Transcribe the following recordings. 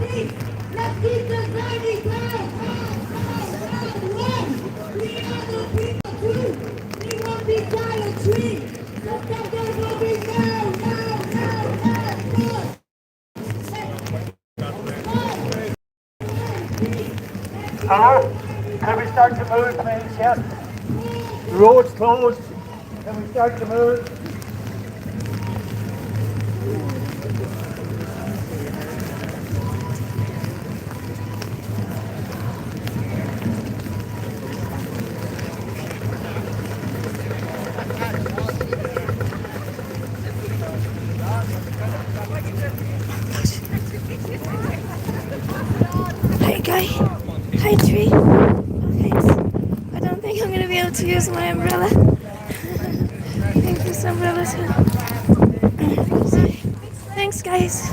Let's keep the dirty down. We are the people too. We won't be tired tree. September will be Hello? Can we start to move, please? Yes. The road's closed. Can we start to move? Hi guy. Hi tree. Oh, thanks. I don't think I'm going to be able to use my umbrella. I think this umbrella's good. Thanks guys.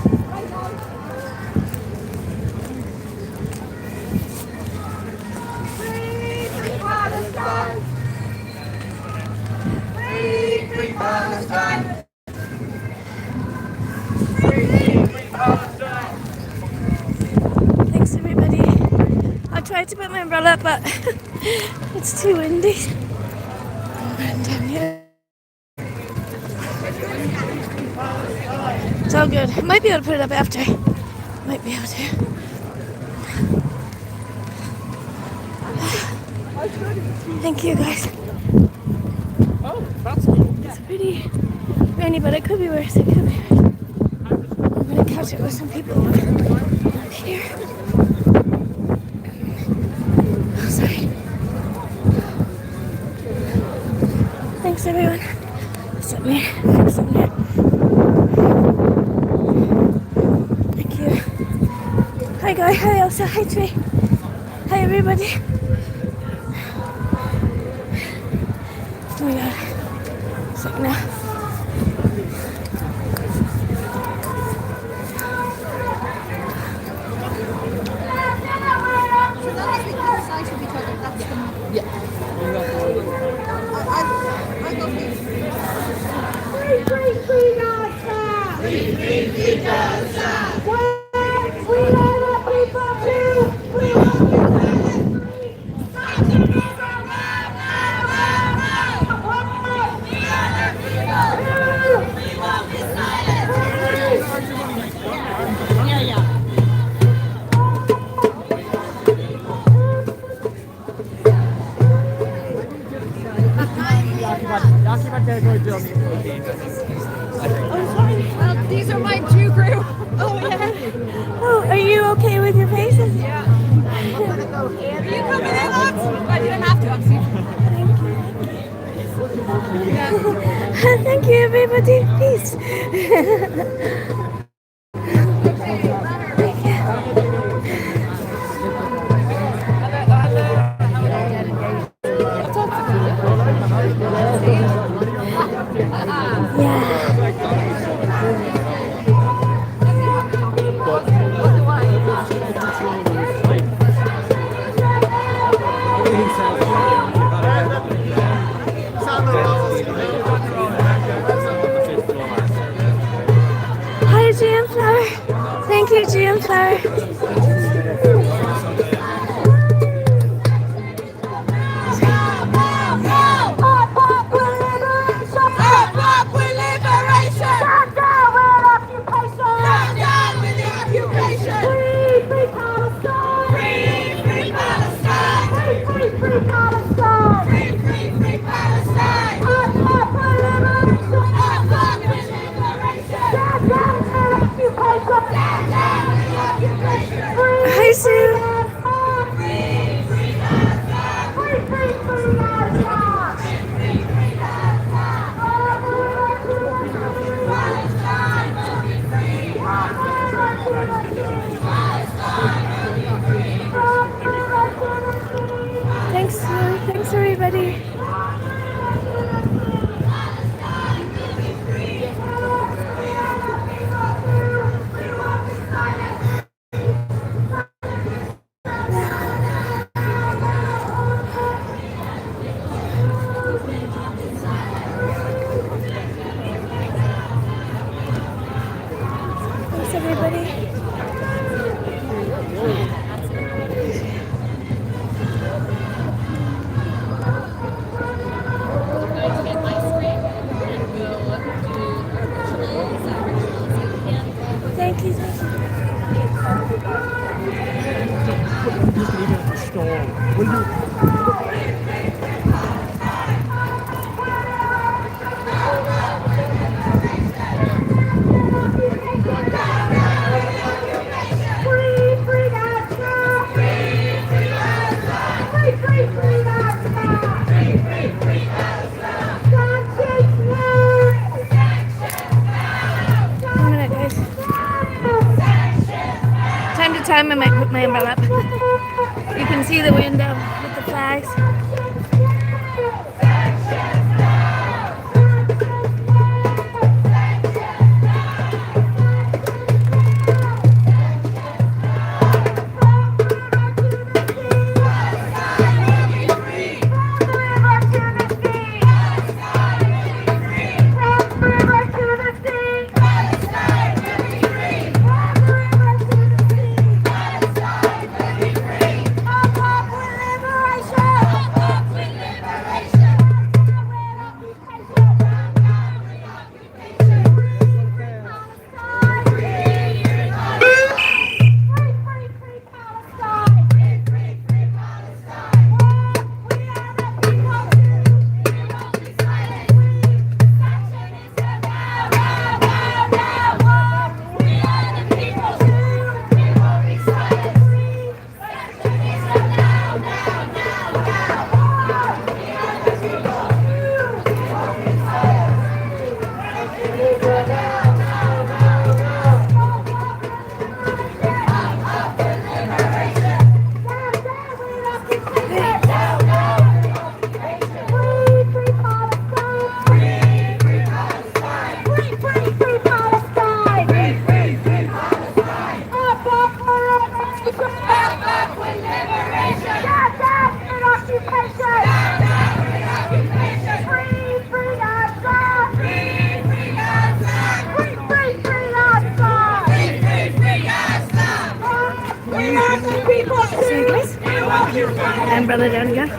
Free Palestine! Thanks everybody. I tried to put my umbrella up but it's too windy. And down here. It's all good. I might be able to put it up after. Might be able to. Thank you guys. Oh, that's cool. It's pretty rainy, but it could be worse. It could be worse. I'm gonna catch it with some people up here. Oh, sorry. Thanks everyone. Something here. Something here. Thank you. Hi guy. Hi Elsa. Hi Trey. Hi everybody. Oh my god. Sick now. Free Gaza! Free Gaza! We are the people too! We won't be free! Stop the program! We are the people too! We won't be silent! Well, these are my Jew group. Oh, yeah. Oh, are you okay with your faces? Yeah. Are you coming in, Ox? I didn't have to, Oxy. Thank you, everybody. Peace. Hi, GM Flower. Thank you, GM Flower. Hi, Sue. Thanks, Sue. Thanks, everybody. Thanks, everybody. Just leave it at the store. Will you? One minute, guys. Time to time, I might put my umbrella up. You can see the window with the flags. Umbrella down again.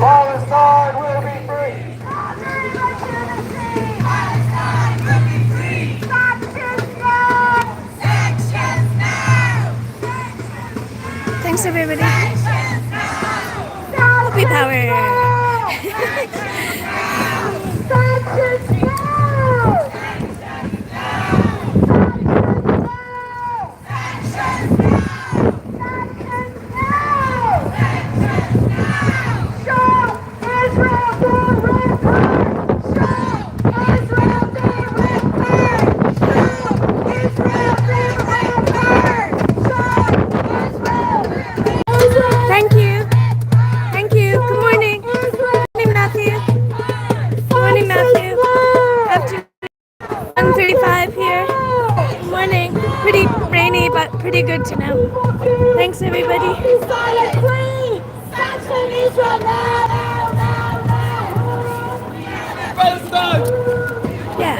Palestine will be free. Thanks, everybody. Happy power. Thank you. Thank you. Good morning. Good morning, Matthew. Good morning, Matthew. Up to 1:35 here. Good morning. Pretty rainy, but pretty good to know. Thanks, everybody. Yeah.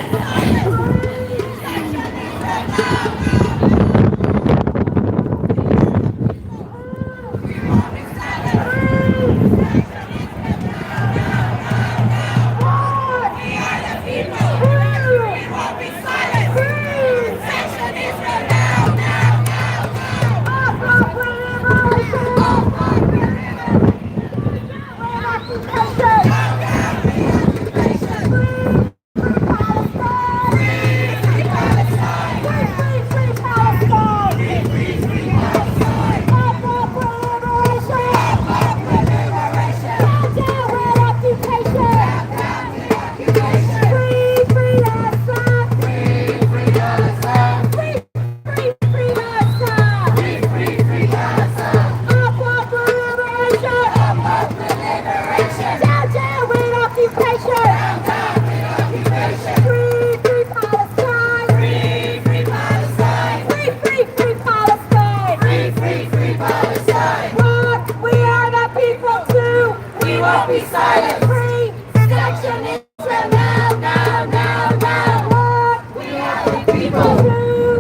Occupation! silent. Free protectionism. No, no, no, no. What? We are the people.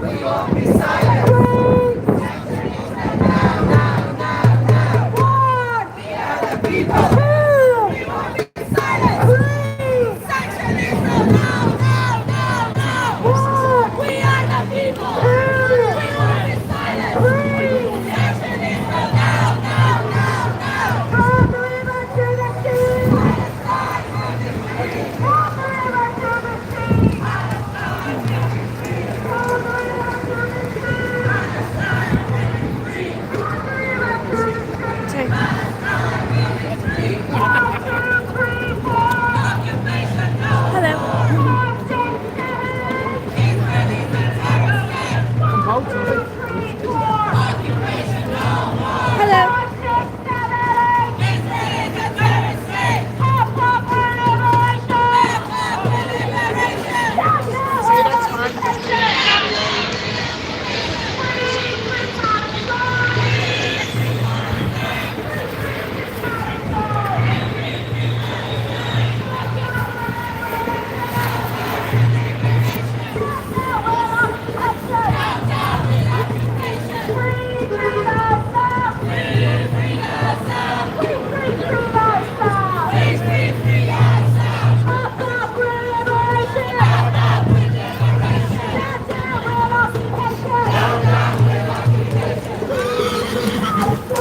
We won't be silent. Free protectionism. No, no, no, no. What? We are the people. We won't be silent. Free protectionism. No, no, no, no. What? We are the people. We won't be silent. Free protectionism. No, no, no, no. From the river to the sea. Palestine will be free. From the river to the sea. Palestine will be free. From the river to the sea. Palestine will be free. From the river to the sea. Sorry. Palestine will be free. 1, 2, 3, 4. Occupation no. Hello. 5, 6, 7, 8. Israelis and terror state. 1, 2, 3, 4. Occupation no more. Hello. 5, 6, 7, 8. Israelis and terror state. Hip hop for liberation. Hip hop for liberation. That's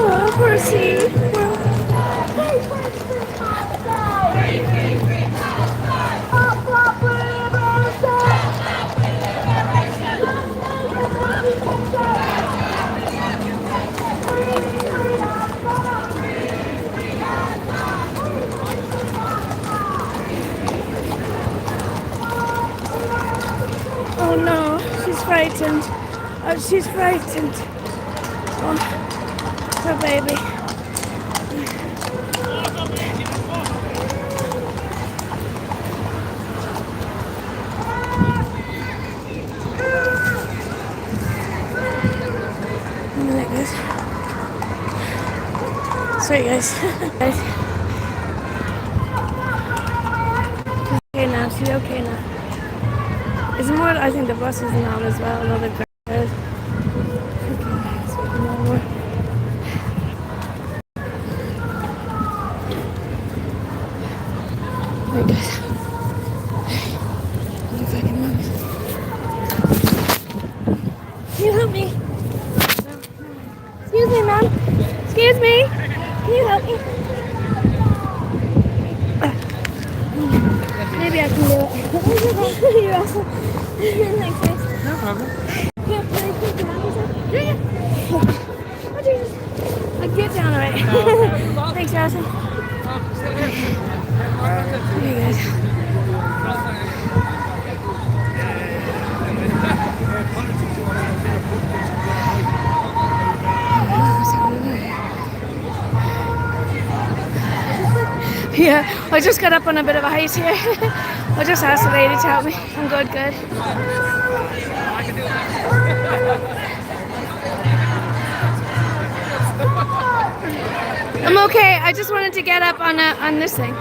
Oh, Percy. Oh no, she's frightened. Oh, she's frightened. Oh, her baby. Like this. Sorry guys. Guys. She's okay now, she's okay now. It's more, I think the bus is on as well, another girl. Okay, so no more. Right guys. If I can move. Can you help me? Excuse me, ma'am. Excuse me. Can you help me? Maybe I can do it. You're awesome. Thanks, guys. No problem. Yeah, can I take you down yourself? Yeah. Oh, Jesus. I'll get down, alright. Thanks, you're awesome. Here you guys. Yeah, I just got up on a bit of a height here. I just asked the lady to help me. I'm good, good. I'm okay. I just wanted to get up on this thing.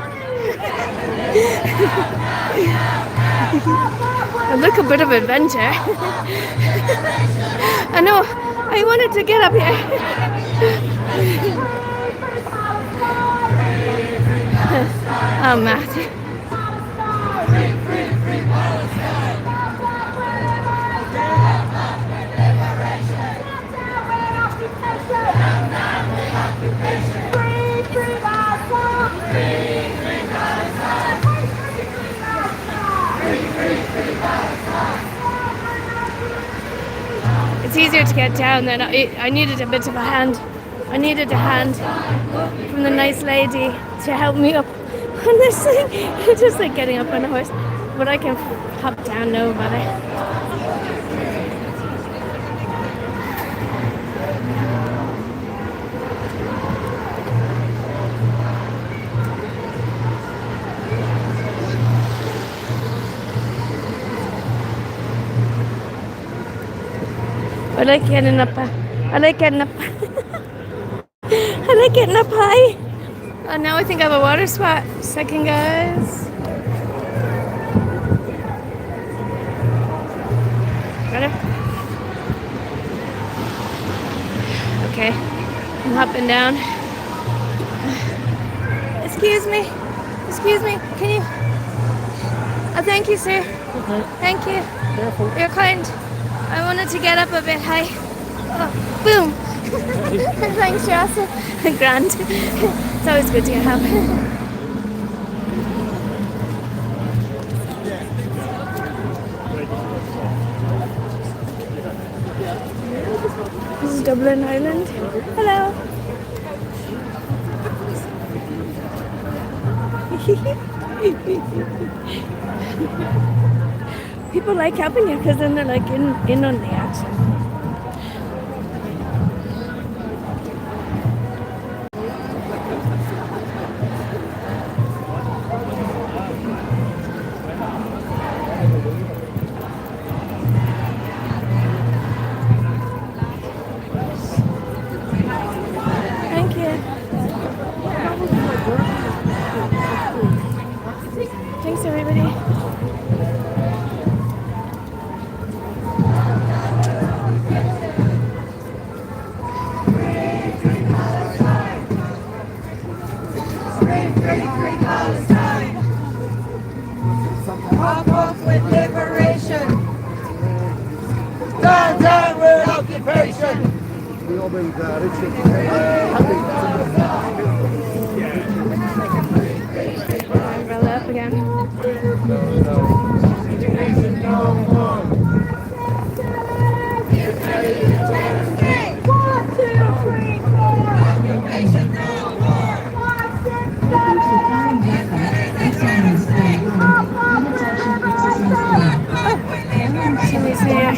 It look a bit of adventure. I know. I wanted to get up here. Oh, Matthew. It's easier to get down than I needed a bit of a hand. I needed a hand from the nice lady to help me up on this thing. It's just like getting up on a horse. But I can hop down, no bother. I like getting up. I like getting up. I like getting up high. Now I think I have a water spot. Second, guys. Better? Okay. I'm hopping down. Excuse me. Excuse me. Can you? Oh, thank you, sir. Okay. Thank you. Careful. You're kind. I wanted to get up a bit high. Oh, boom. Thanks, Ross. Grand. It's always good to get help. This is Dublin, Ireland. Hello. People like helping you because then they're like in on the action. Thank you. Thanks, everybody. Up, up with liberation. Down, down with occupation. Umbrella up again. Somebody's here.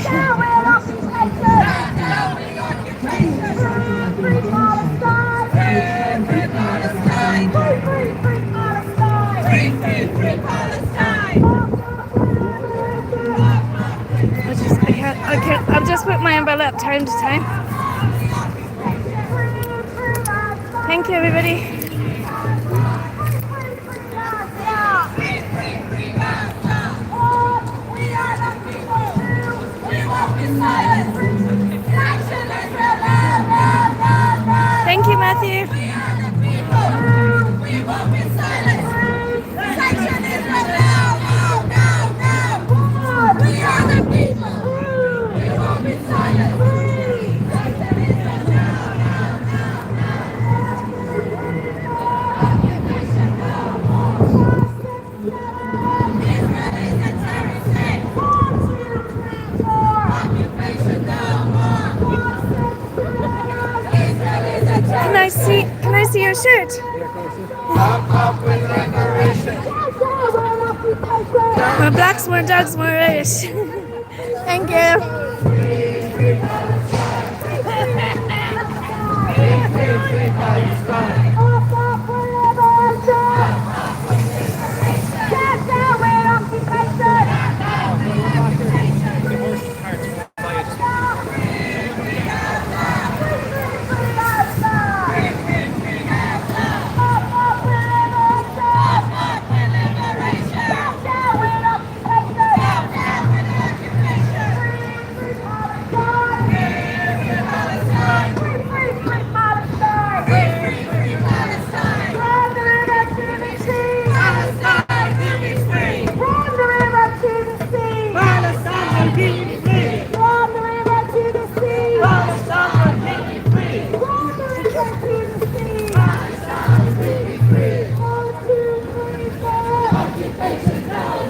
I can't. I'll just put my umbrella up time to time. Thank you, everybody. Thank you, Matthew. We won't be silent. Section is now, now. We are the people. We won't be silent. Section is Israel is a terrorist state. Occupation no more. Israel is a terrorist state. Can I see your shirt? Up with liberation. More blacks, more dogs, more Irish. Thank you.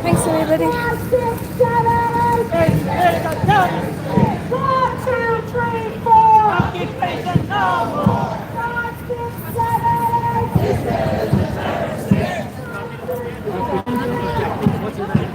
Thanks, everybody. 1, 2, 3, 4. Occupation no more. 5, 6, 7, 8. This is a terrorist state. What's your name?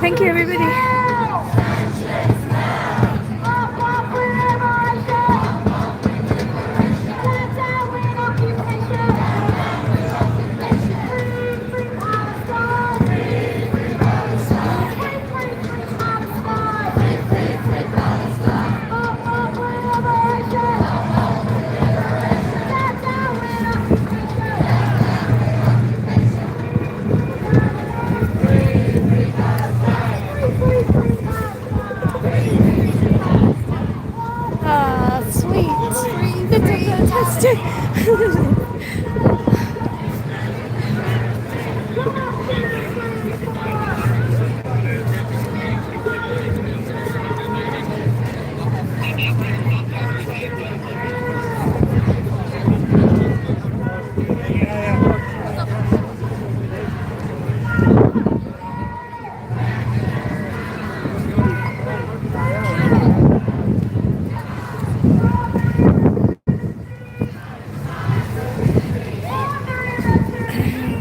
Thank you, everybody. Ah, sweet. That's fantastic.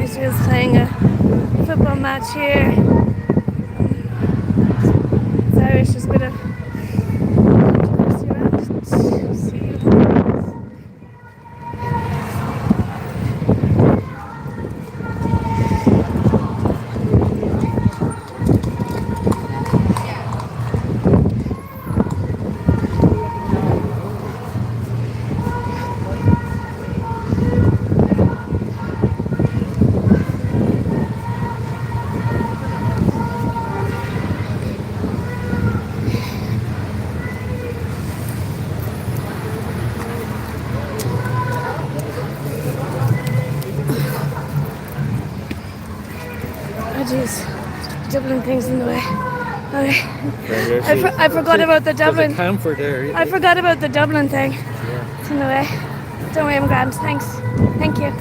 Israel's playing a football match here. It's Irish, there's a bit of controversy around it. See. Oh jeez, Dublin thing's in the way. Okay. I forgot about the Dublin. There's a camper there. I forgot about the Dublin thing. It's in the way. Don't worry, I'm grand. Thanks. Thank you.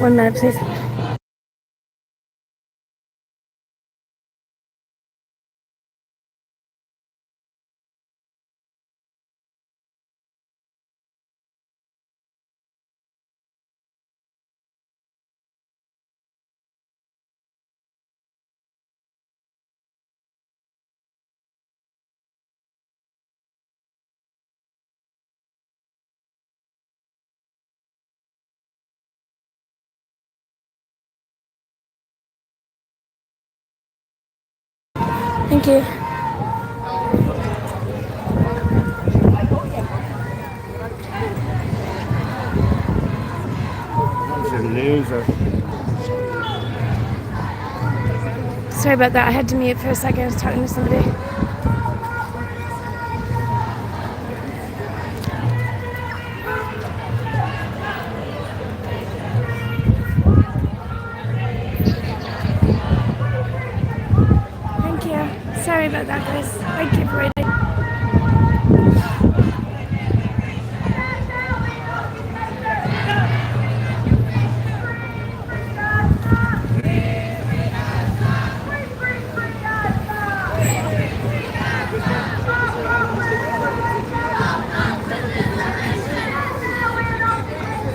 One minute, please. Thank you. Loser. Sorry about that. I had to mute for a second. I was talking to somebody. Thank you. Sorry about that, guys. Thank you for waiting.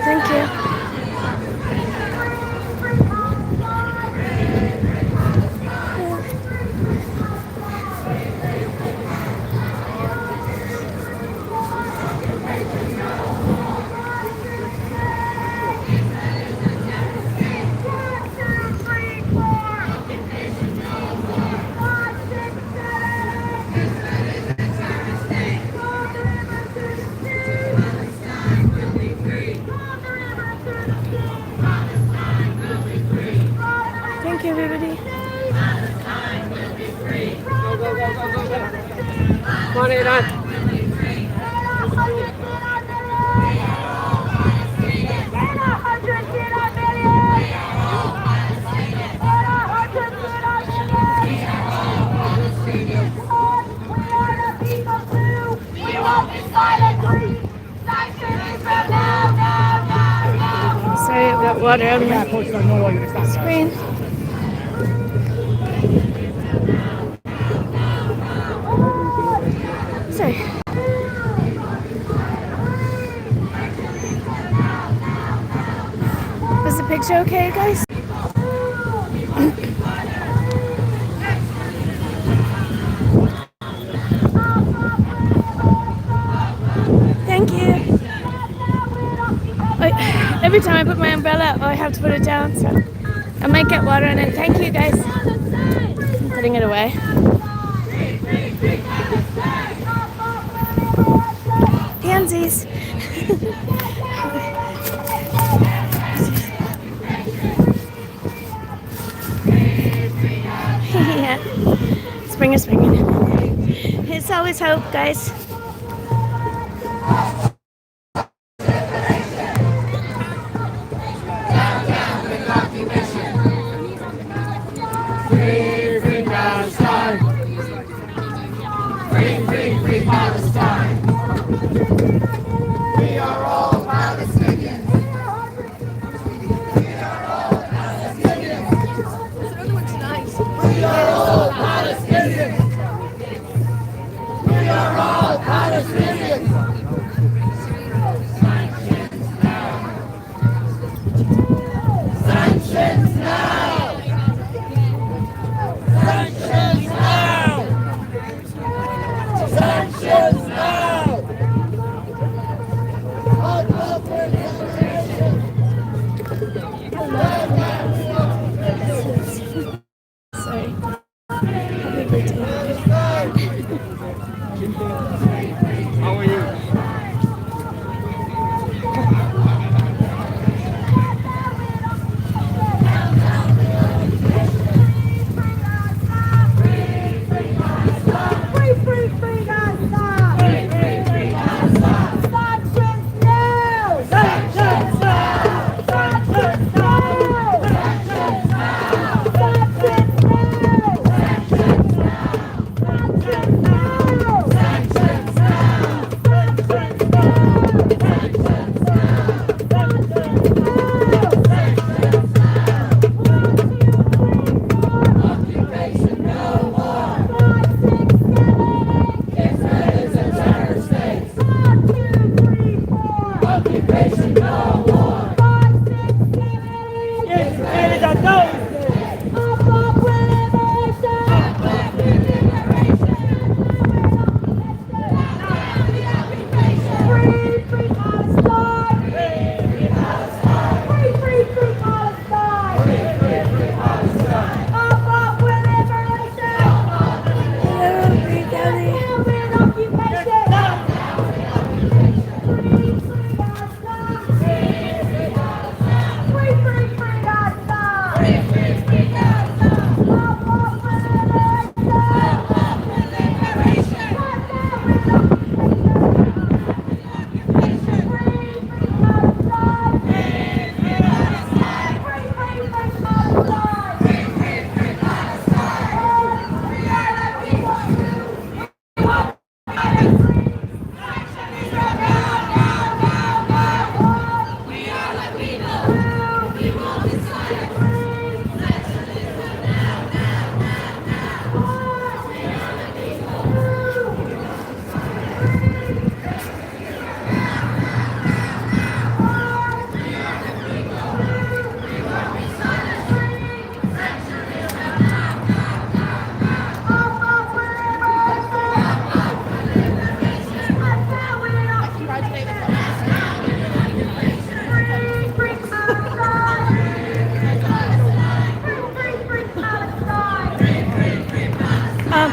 Thank you. Thank you, everybody. Come on, Aidan. Sorry, I've got water on my screen. footage okay, guys? Thank you. Every time I put my umbrella, I have to put it down, so I might get water in it. Thank you, guys. I'm putting it away. Pansies. Yeah. Spring is springing. It's always hope, guys. Free, free Palestine. Free, free, free Palestine. We are all Palestinians. We are all Palestinians. We are all Palestinians. We are all Palestinians. Sanctions now. Sanctions now. Sanctions now. Sorry. Happy birthday. How are you?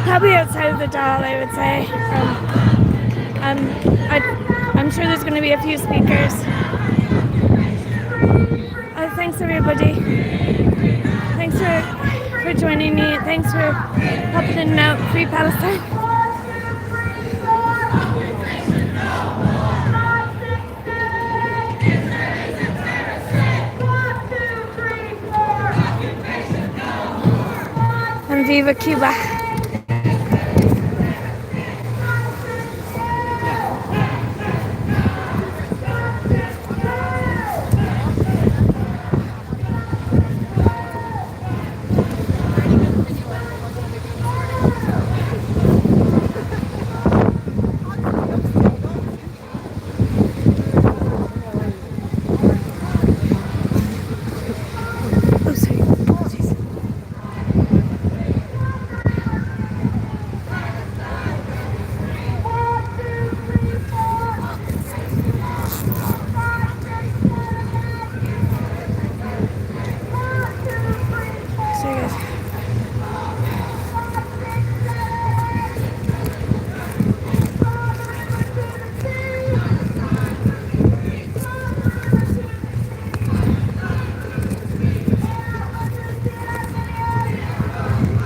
Probably outside of the doll, I would say. I'm sure there's going to be a few speakers. Thanks everybody. Thanks for joining me. Thanks for helping in and out. Free Palestine. And Viva Cuba.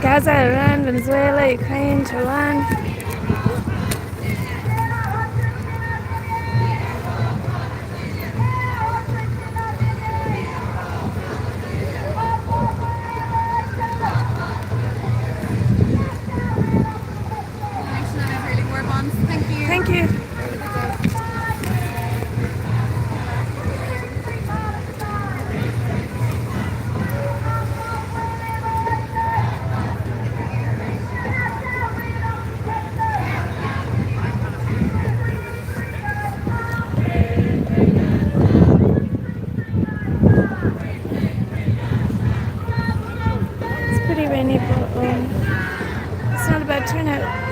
Gaza, Iran, Venezuela, Ukraine, Taiwan. Thank you. It's pretty rainy, but it's not a bad turnout.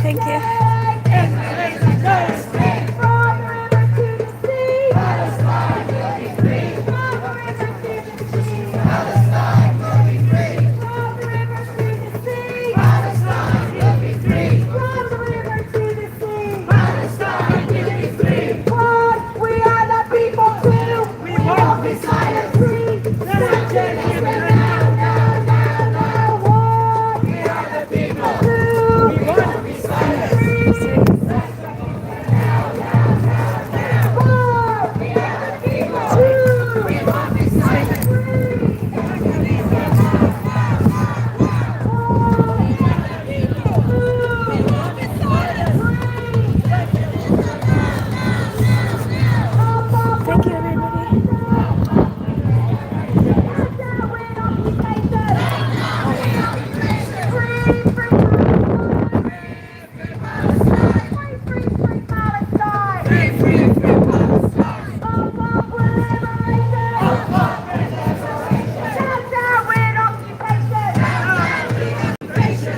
Thank you. Thank you, everybody.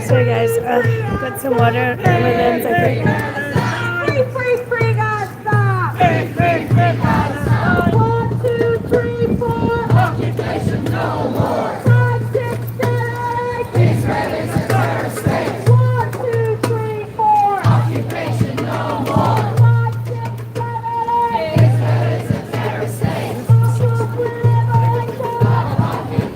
Sorry guys, got some water on my lens, I think. Free Gaza! One, two, three, four. Occupation no more. 5, 6, 7, 8. Israel is a terrorist state. 1, 2, 3, 4. Occupation no more. 5, 6, 7, 8. Israel is a terrorist state.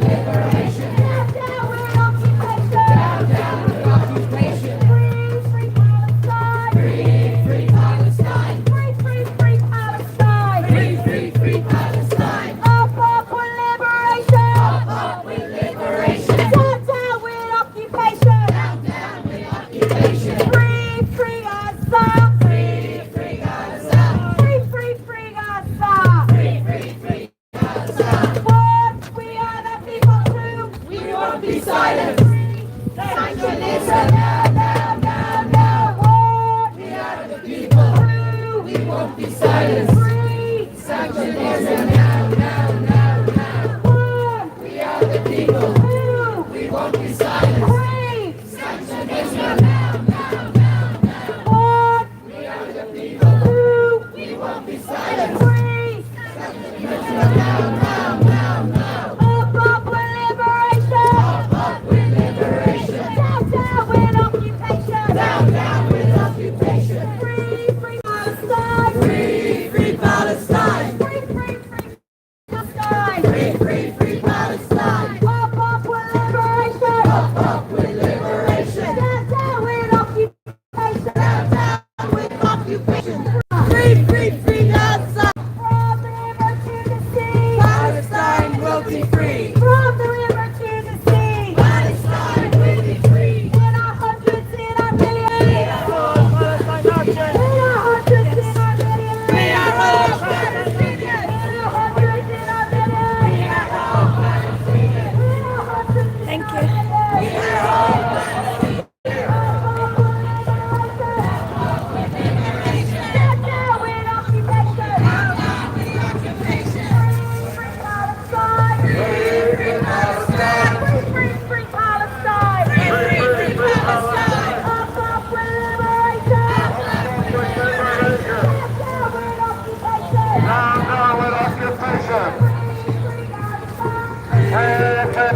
Liberation. Down, down with occupation. Down, down with occupation. Free Palestine. Free Palestine. Free Palestine. Free Palestine. Up with liberation. Up with liberation. Down, down with occupation. Down with occupation. Free Gaza. Free Gaza. Free Gaza. Free Gaza. What? We are the people too. We won't be silent. Sanctionism. No. What? We are the people too. We won't be silent. Sanctionism. No. What? We are the people too. We won't be silent. Sanctionism. No. What? We are the people too. We won't be silent. Up with liberation. Up with liberation. Down with occupation. Down with occupation. Free Palestine. Free Palestine. Free Thank you.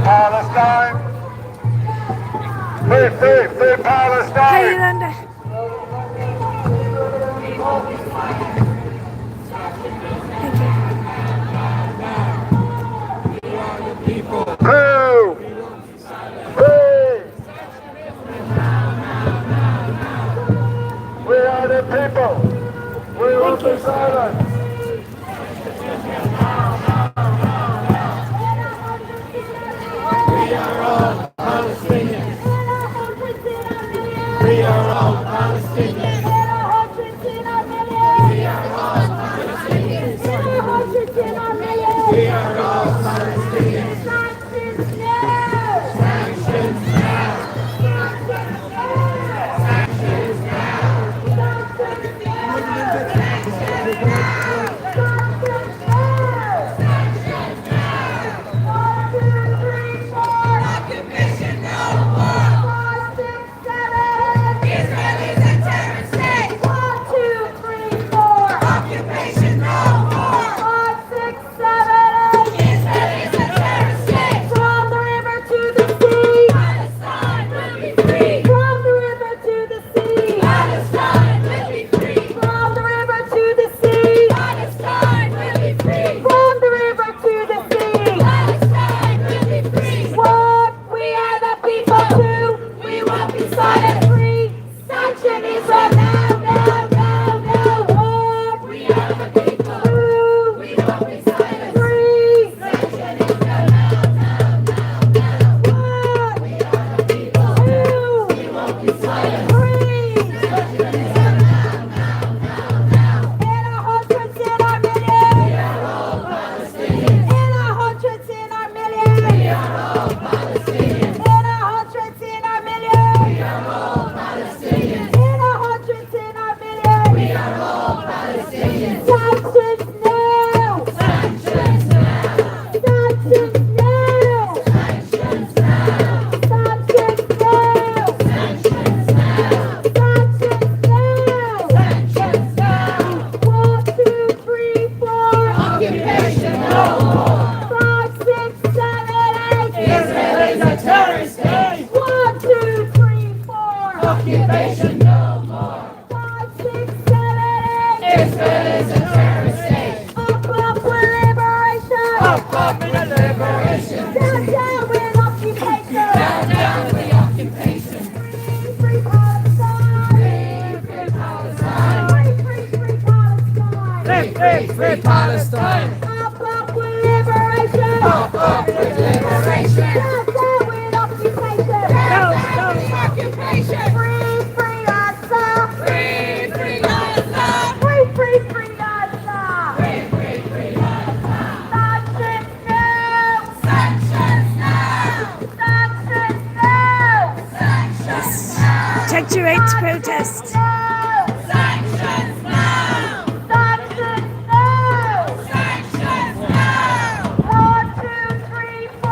Palestine! Free, free, free Palestine! Hi, Yolanda. Two! Free! We are the people! We won't be silent! We are all Palestinians. We are all Palestinians. We are all Palestinians. We are all Palestinians. Sanctions now. Sanctions Occupation no more! 5, 6, 7! Israelis a terrorist state! 1, 2, 3, 4! Occupation no more! 5, 6, 7, 8! Israelis a terrorist state! From the river to the sea! Palestine will be free! From the river to the sea! Palestine will be free! From the river to the sea! Palestine will be free! From the river to the sea! Palestine will be free! What? We are the people too! We won't be silent! Free! Sanction Israel now, now, now, now! What? We are the people too! We won't be silent! Free! Sanction Israel now, now, now, now! What? We are the people too! We won't be silent! Free! Sanction Israel now, now, now, now! In our hundreds, in our millions! We are all Palestinians! In our hundreds, in our millions! We are all Palestinians! In our hundreds, in our millions! We are all Palestinians! In our hundreds, in our millions! We are all Palestinians! Sanctions now! Sanctions now! Sanctions now! Sanctions now! Sanctions now! Sanctions now! Sanctions now! Sanctions now! 1, 2, 3, 4! Occupation no more! 5, 6, 7, 8! Israel is a terrorist state! 1, 2, 3, 4! Occupation no more! 5, 6, 7, 8! Israel is a terrorist state! Up with liberation! Up with liberation! Down, down with occupation! Down, down with the occupation! Free, free Palestine! Free, free Palestine! Free, free, free Palestine! Free, free, free Palestine. Up with liberation! Up with liberation. Down, down with occupation! Down, down with occupation! Free, free Gaza! Free, free Gaza! Free, free, free Gaza! Free, free, free Gaza! Sanctions now! Sanctions now! Sanctions now! Sanctions now! Protect your right to protest. Sanctions now! Sanctions now! Sanctions now! 1, 2, 3, 4!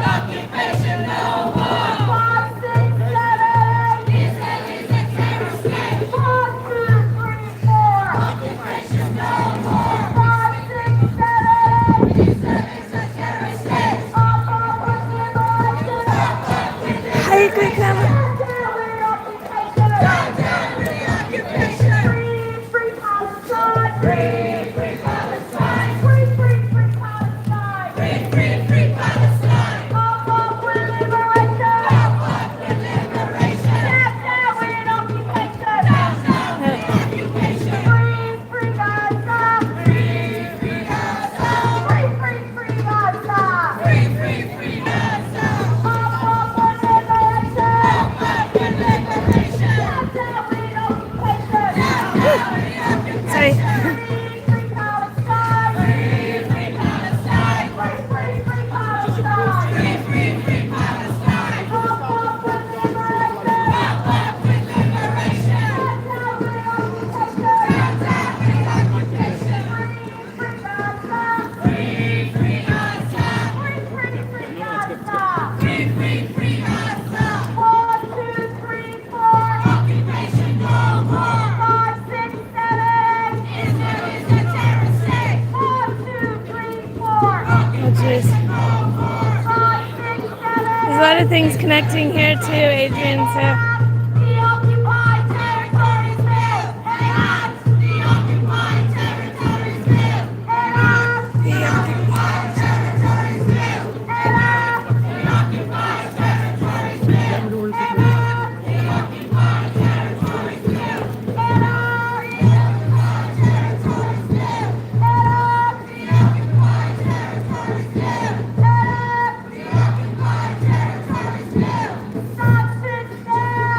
Occupation no more! 5, 6, 7, 8! Israel is a terrorist state! 1, 2, 3, 4! Occupation no more! 5, 6, 7, 8! Israel is a terrorist state! Up with liberation! Up with liberation! Hi, quick number. Down, down with the occupation! Free, free Palestine! Free, free Palestine! Free, free, free Palestine! Free, free, free Palestine! Up with liberation! Up with liberation! Down, down with occupation! Down, down with occupation! Free, free Gaza! Free, free Gaza! Free, free, free Gaza! Free, free, free Gaza! Up with liberation! lot of things connecting here too, Adrian. So The occupied territories live. Hands. The occupied territories live. Hands. The occupied territories live. Hands. The occupied territories live. The occupied territories live. The occupied territories live. The occupied territories live. The occupied territories live. Substance down.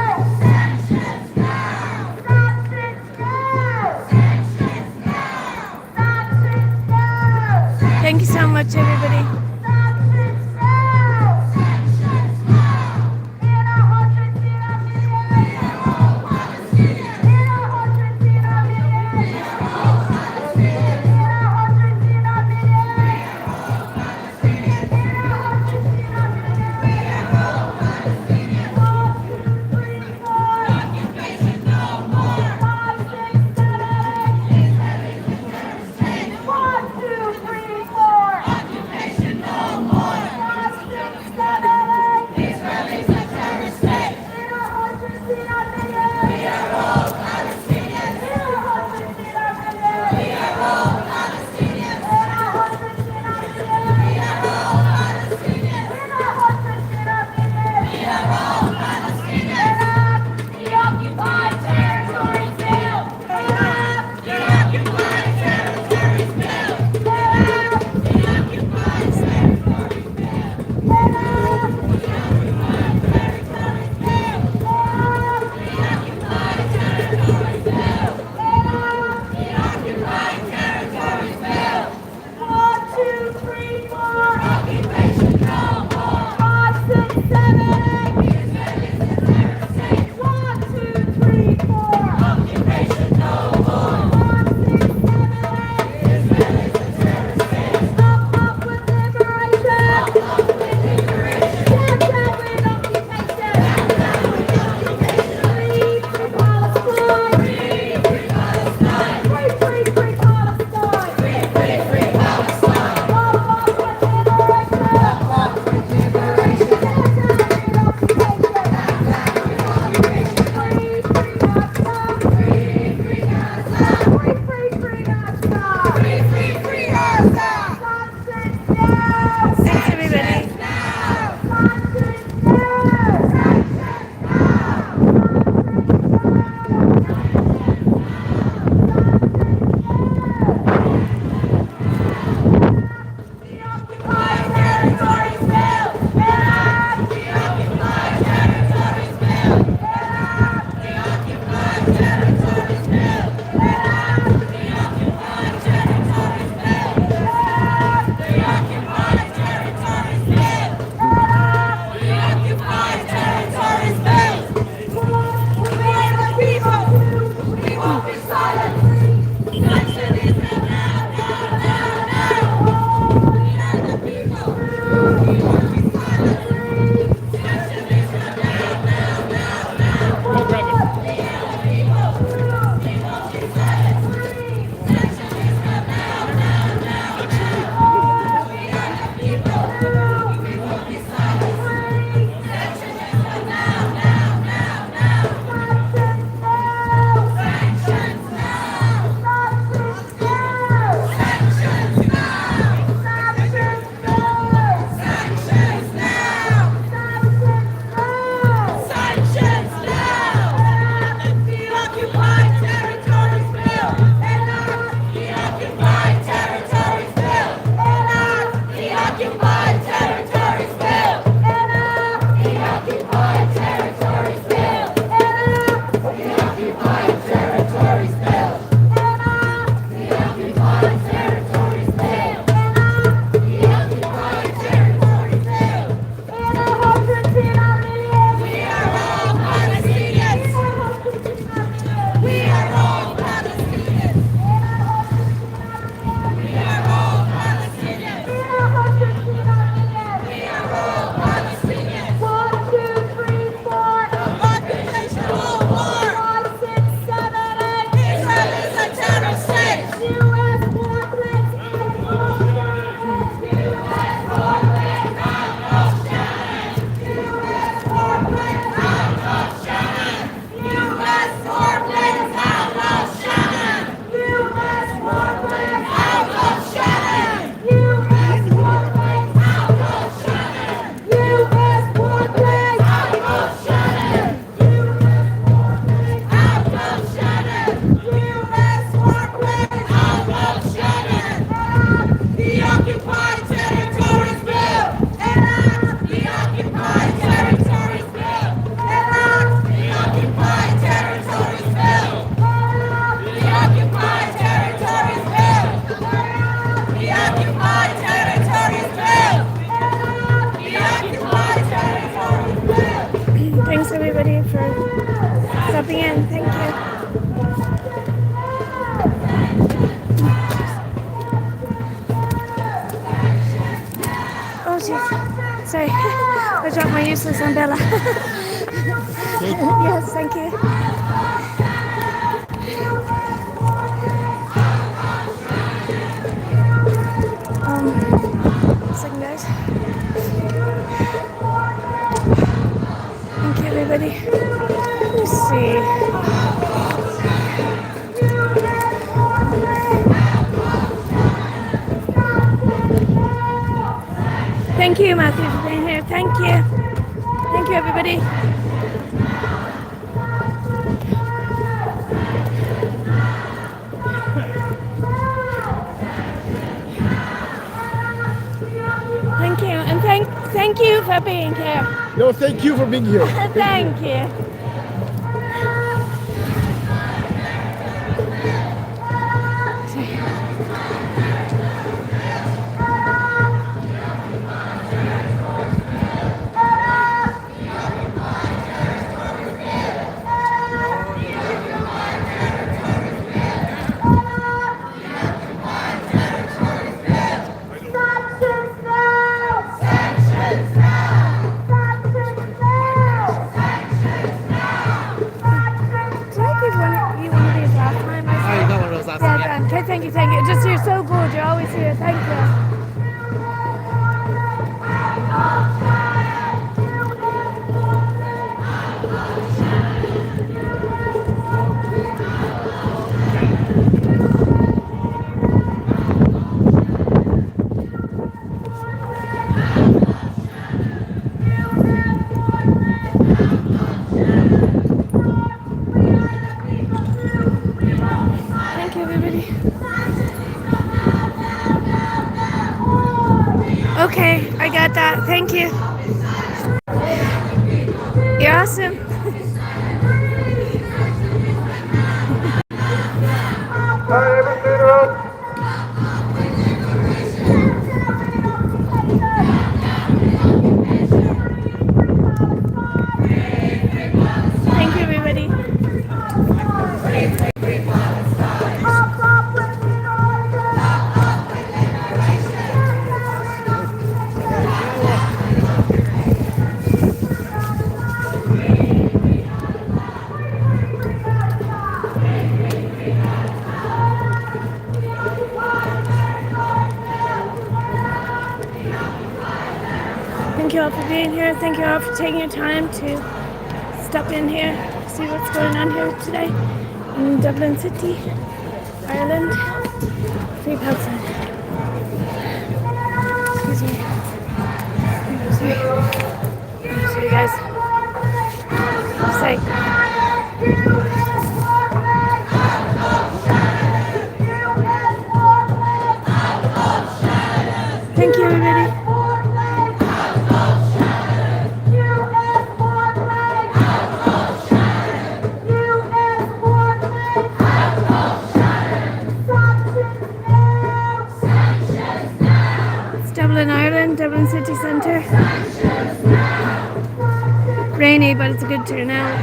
for stopping in. Thank you. Oh jeez. Sorry. I dropped my useless umbrella. Yes, thank you. Second guys. Thank you everybody. Let's see. Thank you, Matthew, for being here. Thank you. Thank you, everybody. Thank you, and thank you for being here. No, thank you for being here. Thank you. Okay, thank you. Just you're so good. You're always here. Thank you. Thank you, everybody. Okay, I got that. Thank you. You're awesome. Sorry, everyone clear the road. Thank you, everybody. Thank you all for being here. Thank you all for taking your time to stop in here, see what's going on here today in Dublin City, Ireland. Free Palestine. Excuse me. I'm sorry guys. Say. Thank you everybody. Dublin, Ireland, Dublin City Centre. Rainy, but it's a good turnout.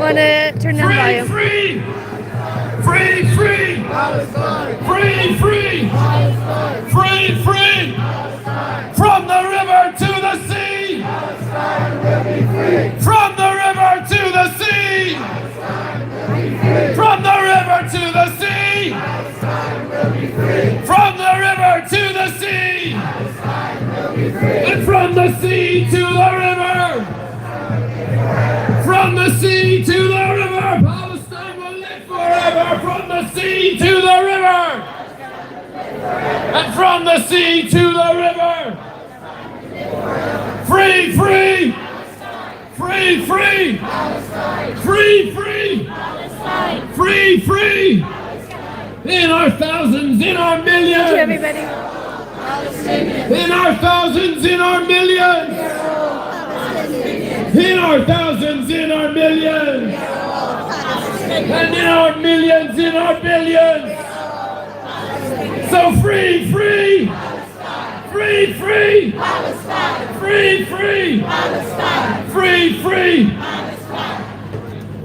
want to turn down the volume. Free! Free! Free! Free! Free! Free! Free! From the river to the sea! From the river to the sea! From the river to the sea! From the river to the sea! And from the sea to the river! From the sea to the river! Palestine will live forever! From the sea to the river! And from the sea to the river! Free! Free! Free! Free! Free! Free! Free! Free! In our thousands, in our millions! Thank you, everybody. In our thousands, in our millions! In our thousands, in our millions! And in our millions, in our billions! So free, free! Free, free! Free, free! Free, free!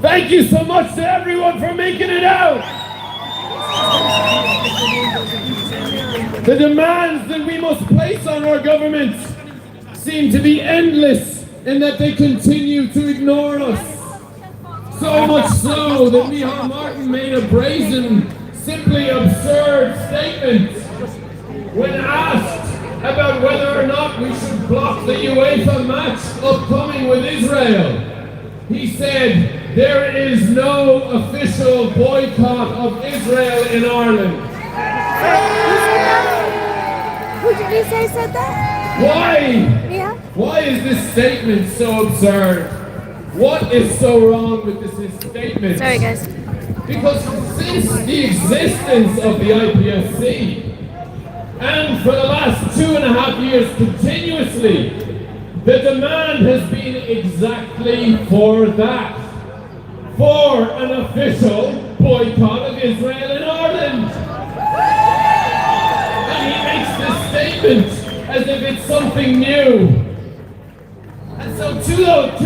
Thank you so much to everyone for making it out! The demands that we must place on our government seem to be endless in that they continue to ignore us. So much so that Micheál Martin made a brazen, simply absurd statement when asked about whether or not we should block the UEFA match upcoming with Israel. He said, "There is no official boycott of Israel in Ireland." Who did you say said that? Why? Yeah. Why is this statement so absurd? What is so wrong with this statement? Sorry, guys. Because since the existence of the IPSC, and for the last 2.5 years continuously, the demand has been exactly for that. For an official boycott of Israel in Ireland. And he makes this statement as if it's something new. And so to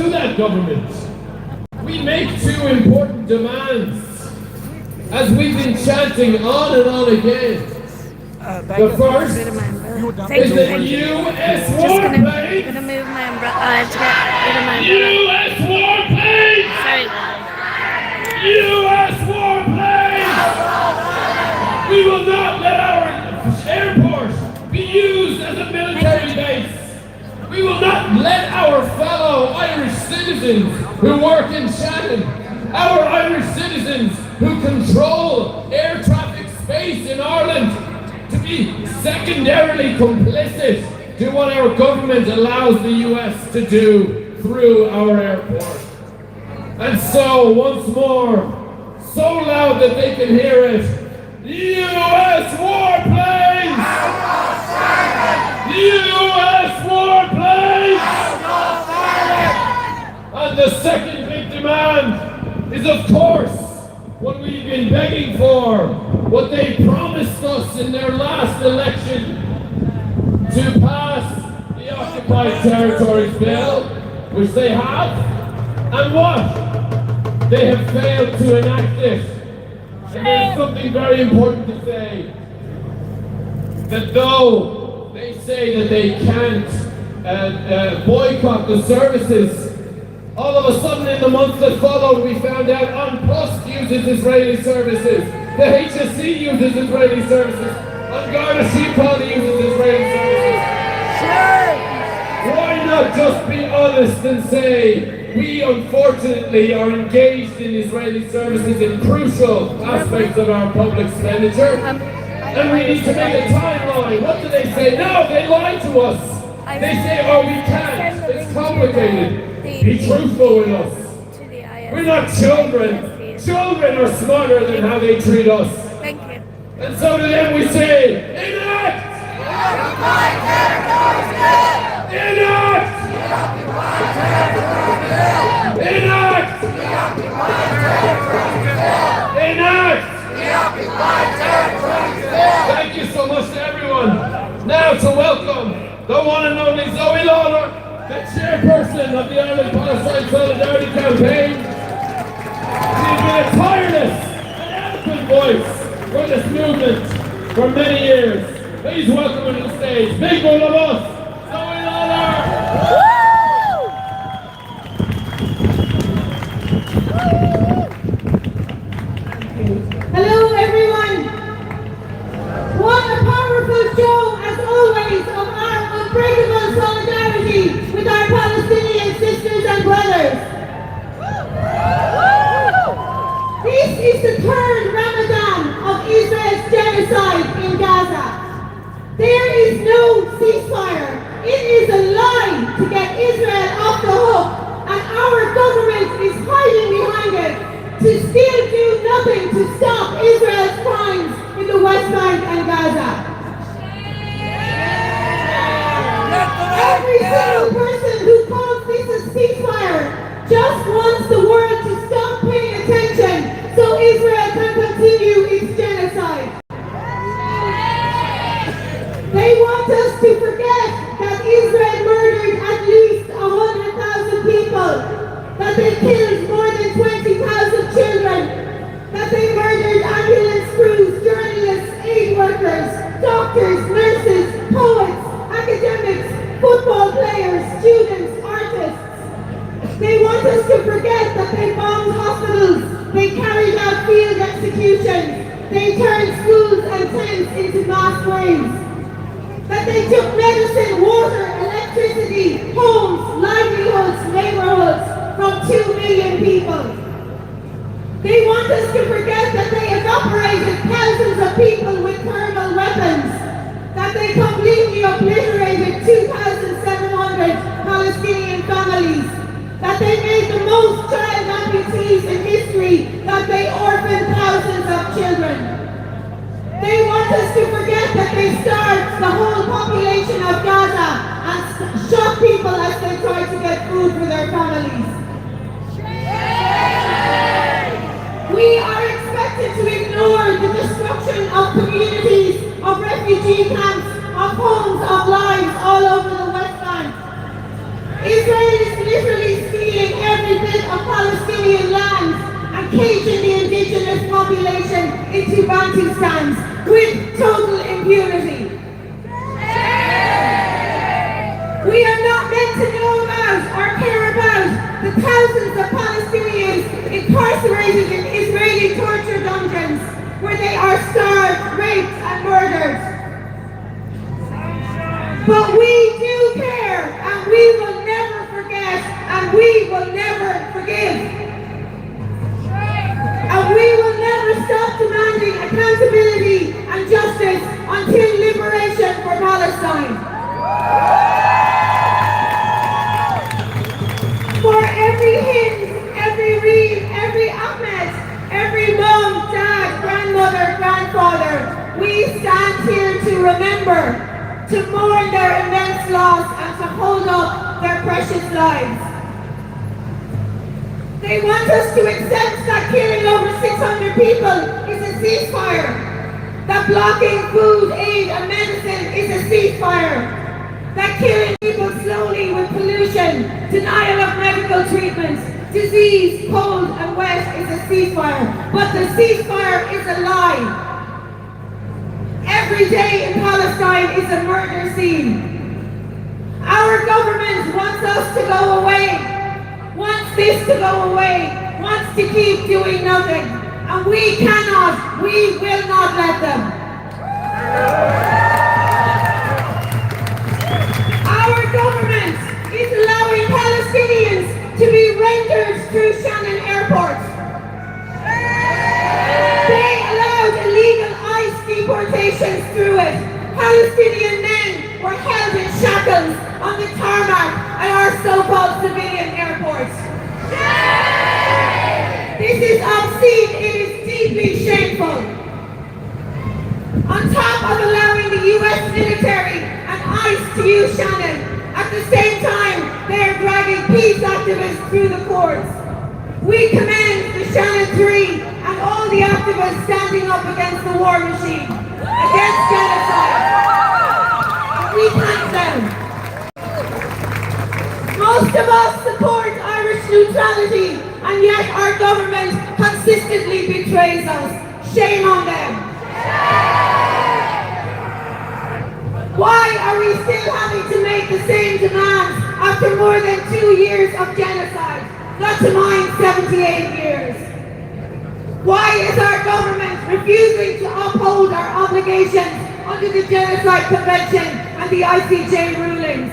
that government, we make two important demands, as we've been chanting on and on again. The first Thank is you, that thank you. U.S. Just warplanes! gonna move my umbrella. I have to get rid of my umbrella. U.S. warplanes! Sorry. U.S. warplanes! We will not let our airport be used as a military base. We will not let our fellow Irish citizens who work in Shannon, our Irish citizens who control air traffic space in Ireland, to be secondarily complicit to what our government allows the US to do through our airport. And so, once more, so loud that they can hear it, US warplanes! US warplanes! And the second big demand is, of course, what we've been begging for, what they promised us in their last election, to pass the Occupied Territories Bill, which they have, and what? They have failed to enact it. And there's something very important to say, that though they say that they can't boycott the services, all of a sudden in the months that followed we found out Unplus uses Israeli services, the HSC uses Israeli services, and Garda Síochána uses Israeli services. Sure. Why not just be honest and say, we unfortunately are engaged in Israeli services in crucial aspects of our public expenditure, and we need to make a timeline. What do they say? No, they lie to us. They say, oh, we can't. It's complicated. Be truthful with us. We're not children. Children are smarter than how they treat us. Thank you. And so to them we say, enact! Enact! Enact! Enact! Thank you so much to everyone. Now to welcome the one and only Zoe Lawler, the chairperson of the Ireland Palestine Solidarity Campaign, She's been a tireless and eloquent voice for this movement for many years. Please welcome her to the stage, Big Bull of Us, Zoe Lawler! Hello everyone! What a powerful show as always of our unbreakable solidarity with our Palestinian sisters and brothers. This is the third Ramadan of Israel's genocide in Gaza. There is no ceasefire. It is a lie to get Israel off the hook, and our government is hiding behind it to still do nothing to stop Israel's crimes in the West Bank and Gaza. Every single person who calls this a ceasefire just wants the world to stop paying attention so Israel can continue its genocide. They want us to forget that Israel murdered at least 100,000 people, that they killed more than 20,000 children, that they murdered ambulance crews, journalists, aid workers, doctors, nurses, poets, academics, football players, students, artists. They want us to forget that they bombed hospitals, they carried out field executions, they turned schools and tents into mass graves, that they took medicine, water, electricity, homes, livelihoods, neighborhoods from 2 million people. They want us to forget that they evaporated thousands of people with thermal weapons, that they completely obliterated 2,700 Palestinian families, that they made the most child amputees in history, that they orphaned thousands of children. They want us to forget that they starved the whole population of Gaza and shot people as they tried to get food for their families. We are expected to ignore the destruction of communities, of refugee camps, of homes, of lives all over the West Bank. Israel is literally stealing every bit of Palestinian land and caging the indigenous population into Bantustans with total impunity. We are not meant to know about or care about the thousands of Palestinians incarcerated in Israeli torture dungeons where they are starved, raped and murdered. But we do care, and we will never forget, and we will never forgive. And we will never stop demanding accountability and justice until liberation for Palestine. For every Hind, every Reed, every Ahmed, every mom, dad, grandmother, grandfather, we stand here to remember, to mourn their immense loss and to hold up their precious lives. They want us to accept that killing over 600 people is a ceasefire, that blocking food, aid and medicine is a ceasefire, that killing people slowly with pollution, denial of medical treatments, disease, cold and wet is a ceasefire. But the ceasefire is a lie. Every day in Palestine is a murder scene. Our government wants us to go away, wants this to go away, wants to keep doing nothing. And we cannot, we will not let them. Our government is allowing Palestinians to be rendered through Shannon Airport. They allowed illegal ICE deportations through it. Palestinian men were held in shackles on the tarmac at our so-called civilian airports. This is obscene, it is deeply shameful. On top of allowing the US military and ICE to use Shannon, at the same time they are dragging peace activists through the courts. We commend the Shannon 3 and all the activists standing up against the war machine, against genocide. We thank them. Most of us support Irish neutrality and yet our government consistently betrays us. Shame on them. Why are we still having to make the same demands after more than 2 years of genocide? Not to mind 78 years. Why is our government refusing to uphold our obligations under the Genocide Convention and the ICJ rulings?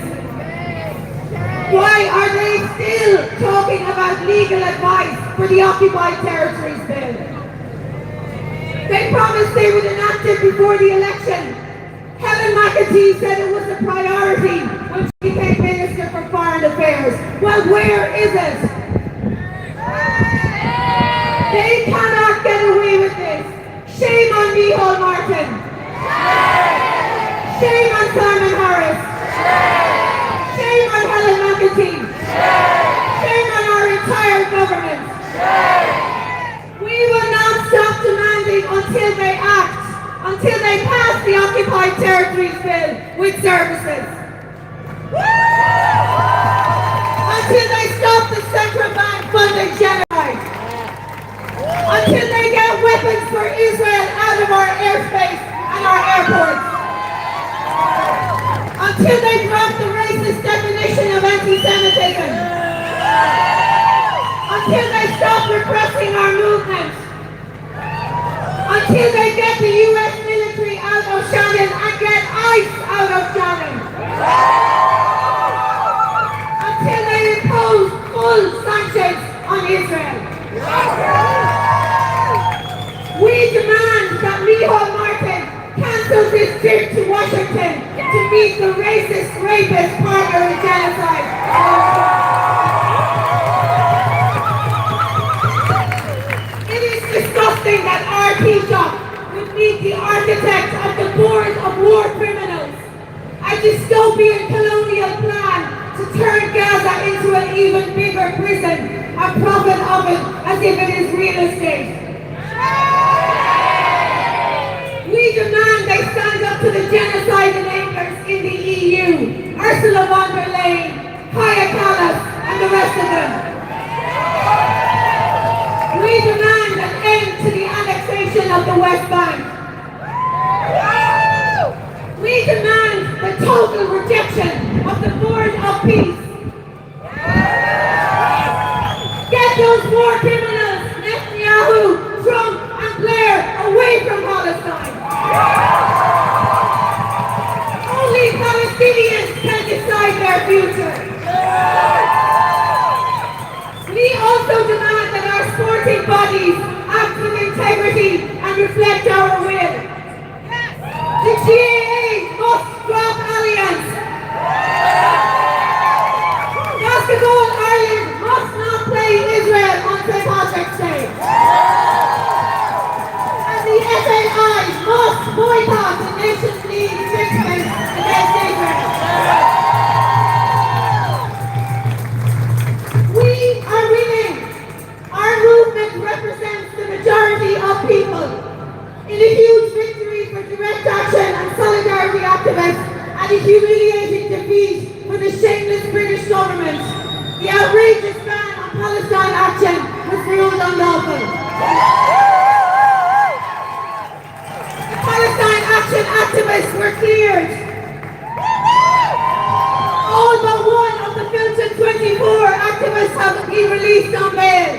Why are they still talking about legal advice for the Occupied Territories Bill? They promised they would enact it before the election. Helen McEntee said it was a priority when she became Minister for Foreign Affairs. Well, where is it? They cannot get away with this. Shame on Micheál Martin. Shame on Simon Harris. Shame on Helen McEntee. Shame on our entire government. We will not stop demanding until they act, until they pass the Occupied Territories Bill with services. Until they stop the central bank funding genocide. Until they get weapons for Israel out of our airspace and our airports. Until they drop the racist definition of anti-Semitism. Until they stop repressing our movement. Until they get the US military out of Shannon and get ICE out of Shannon. Until they impose full sanctions on Israel. We demand that Micheál Martin cancels his trip to Washington to meet the racist, rapist partner in genocide. It is disgusting that our Taoiseach would meet the architect of the Board of War Criminals, a dystopian colonial plan to turn Gaza into an even bigger prison and profit of it as if it is real estate. We demand they stand up to the genocide enablers in the EU, Ursula von der Leyen, Kaja Kallas, and the rest of them. We demand an end to the annexation of the West Bank. We demand the total rejection of the Board of Peace. Get those war criminals, Netanyahu, Trump, and Blair, away from Palestine. Only Palestinians can decide their future. We also demand that our sporting bodies act with integrity and reflect our will. The GAA must drop alliance. Basketball Ireland must not play Israel on St. Patrick's Day. And the FAI must boycott the Nations League fixtures against Israel. We are winning. Our movement represents the majority of people. In a huge victory for direct action and solidarity activists, and a humiliating defeat for the shameless British government, the outrageous ban on Palestine action was ruled unlawful. The Palestine action activists were cleared. All but one of the Filton 24 activists have been released on bail.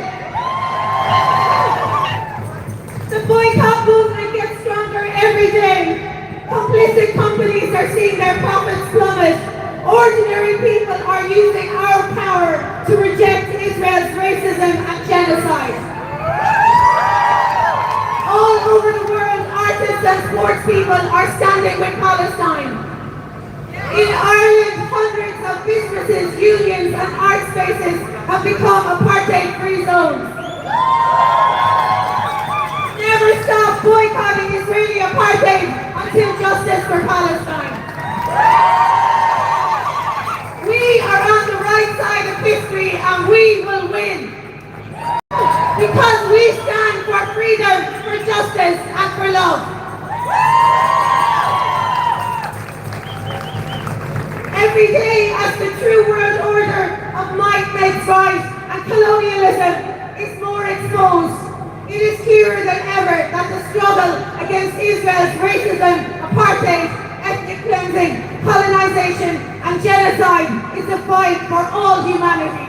The boycott movement gets stronger every day. Complicit companies are seeing their profits plummet. Ordinary people are using our power to reject Israel's racism and genocide. All over the world, artists and sports people are standing with Palestine. In Ireland, hundreds of businesses, unions and art spaces have become apartheid-free zones. Never stop boycotting Israeli apartheid until justice for Palestine. We are on the right side of history and we will win. Because we stand for freedom, for justice and for love. Every day as the true world order of might makes right and colonialism exposed. It is clearer than ever that the struggle against Israel's racism, apartheid, ethnic cleansing, colonization, and genocide is a fight for all humanity.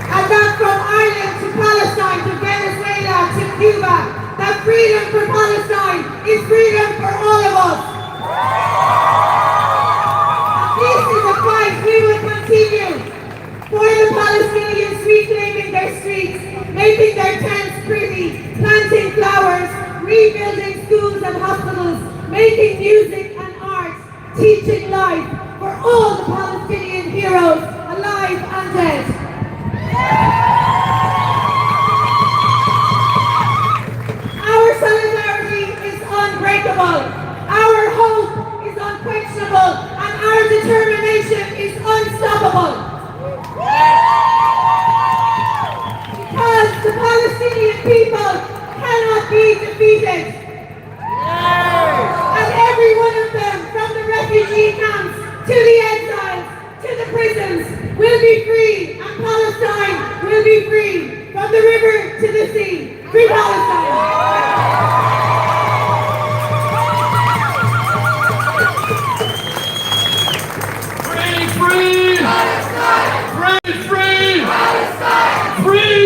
And that from Ireland to Palestine to Venezuela to Cuba, that freedom for Palestine is freedom for all of us. This is a fight we will continue for the Palestinians reclaiming their streets, making their tents pretty, planting flowers, rebuilding schools and hospitals, making music and art, teaching life for all the Palestinian heroes, alive and dead. Our solidarity is unbreakable. Our hope is unquestionable, and our determination is unstoppable. Because the Palestinian people cannot be defeated. And every one of them, from the refugee camps to the exiles to the prisons, will be free, and Palestine will be free, from the river to the sea. Free Palestine! Free! Palestine! Free! Palestine! Free!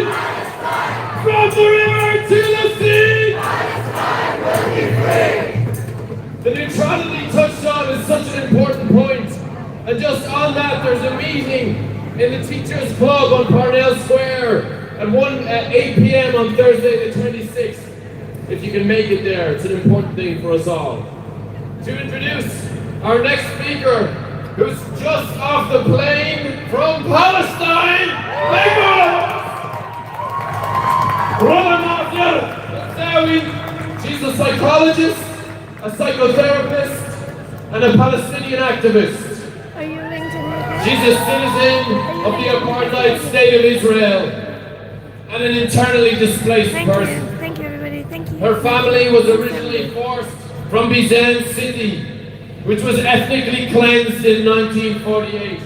Palestine! From the river to the sea! Palestine will be free! The neutrality touched on is such an important point. And just on that, there's a meeting in the Teachers Club on Parnell Square at 8 p.m. on Thursday the 26th. If you can make it there, it's an important thing for us all. To introduce our next speaker, who's just off the plane from Palestine, she's a psychologist, a psychotherapist, and a Palestinian activist. Are you linked in here? She's a citizen of the apartheid state of Israel and an internally displaced person. Thank you, everybody. Thank you. Her family was originally forced from Byzance City, which was ethnically cleansed in 1948,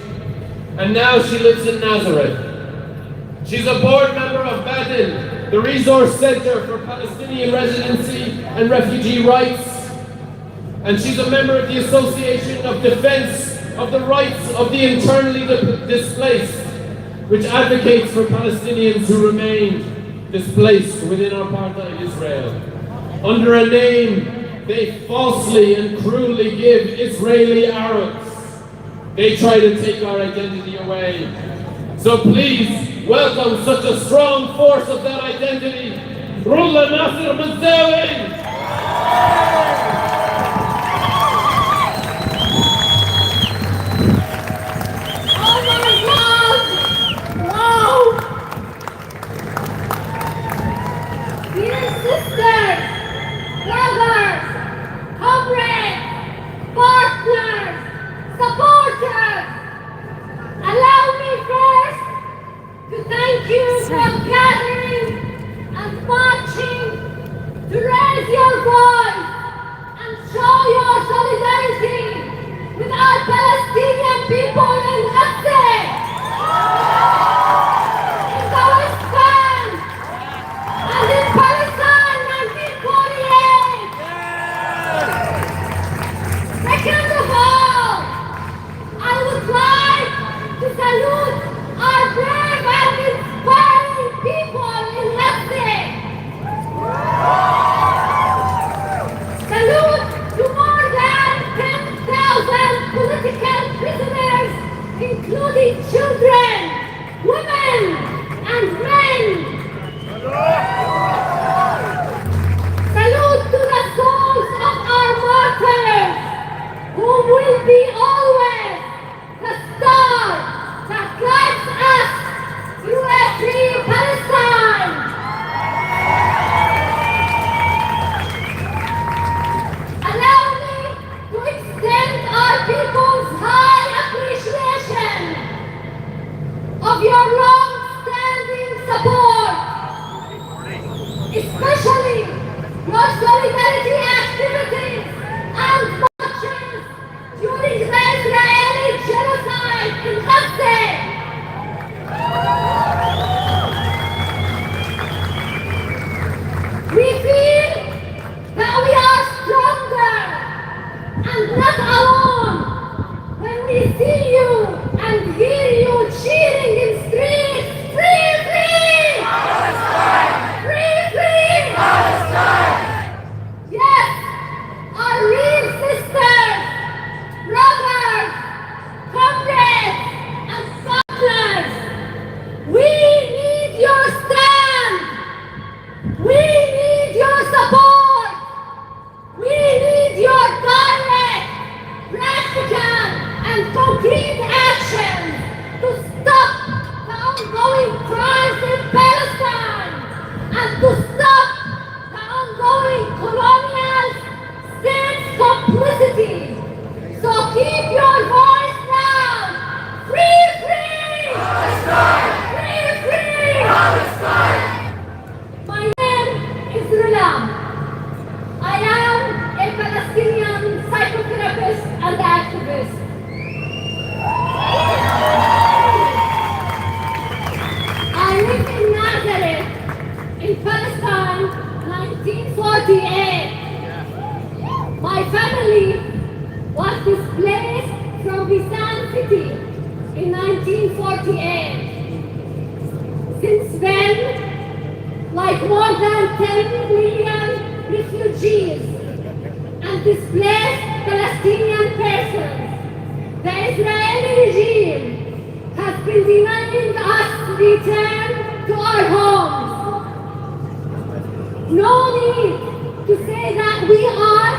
and now she lives in Nazareth. She's a board member of Badin, the Resource Center for Palestinian Residency and Refugee Rights, and she's a member of the Association of Defense of the Rights of the Internally Displaced, which advocates for Palestinians who remain displaced within apartheid Israel. Under a name they falsely and cruelly give Israeli Arabs. They try to take our identity away. So please welcome such a strong force of that identity, Rullah Nasser Mazawi. Oh my God! Wow! Dear sisters, brothers, comrades, partners, supporters, allow me first to thank you for gathering and marching to raise your and displaced Palestinian persons. The Israeli regime has been denying us return to our homes. No need to say that we are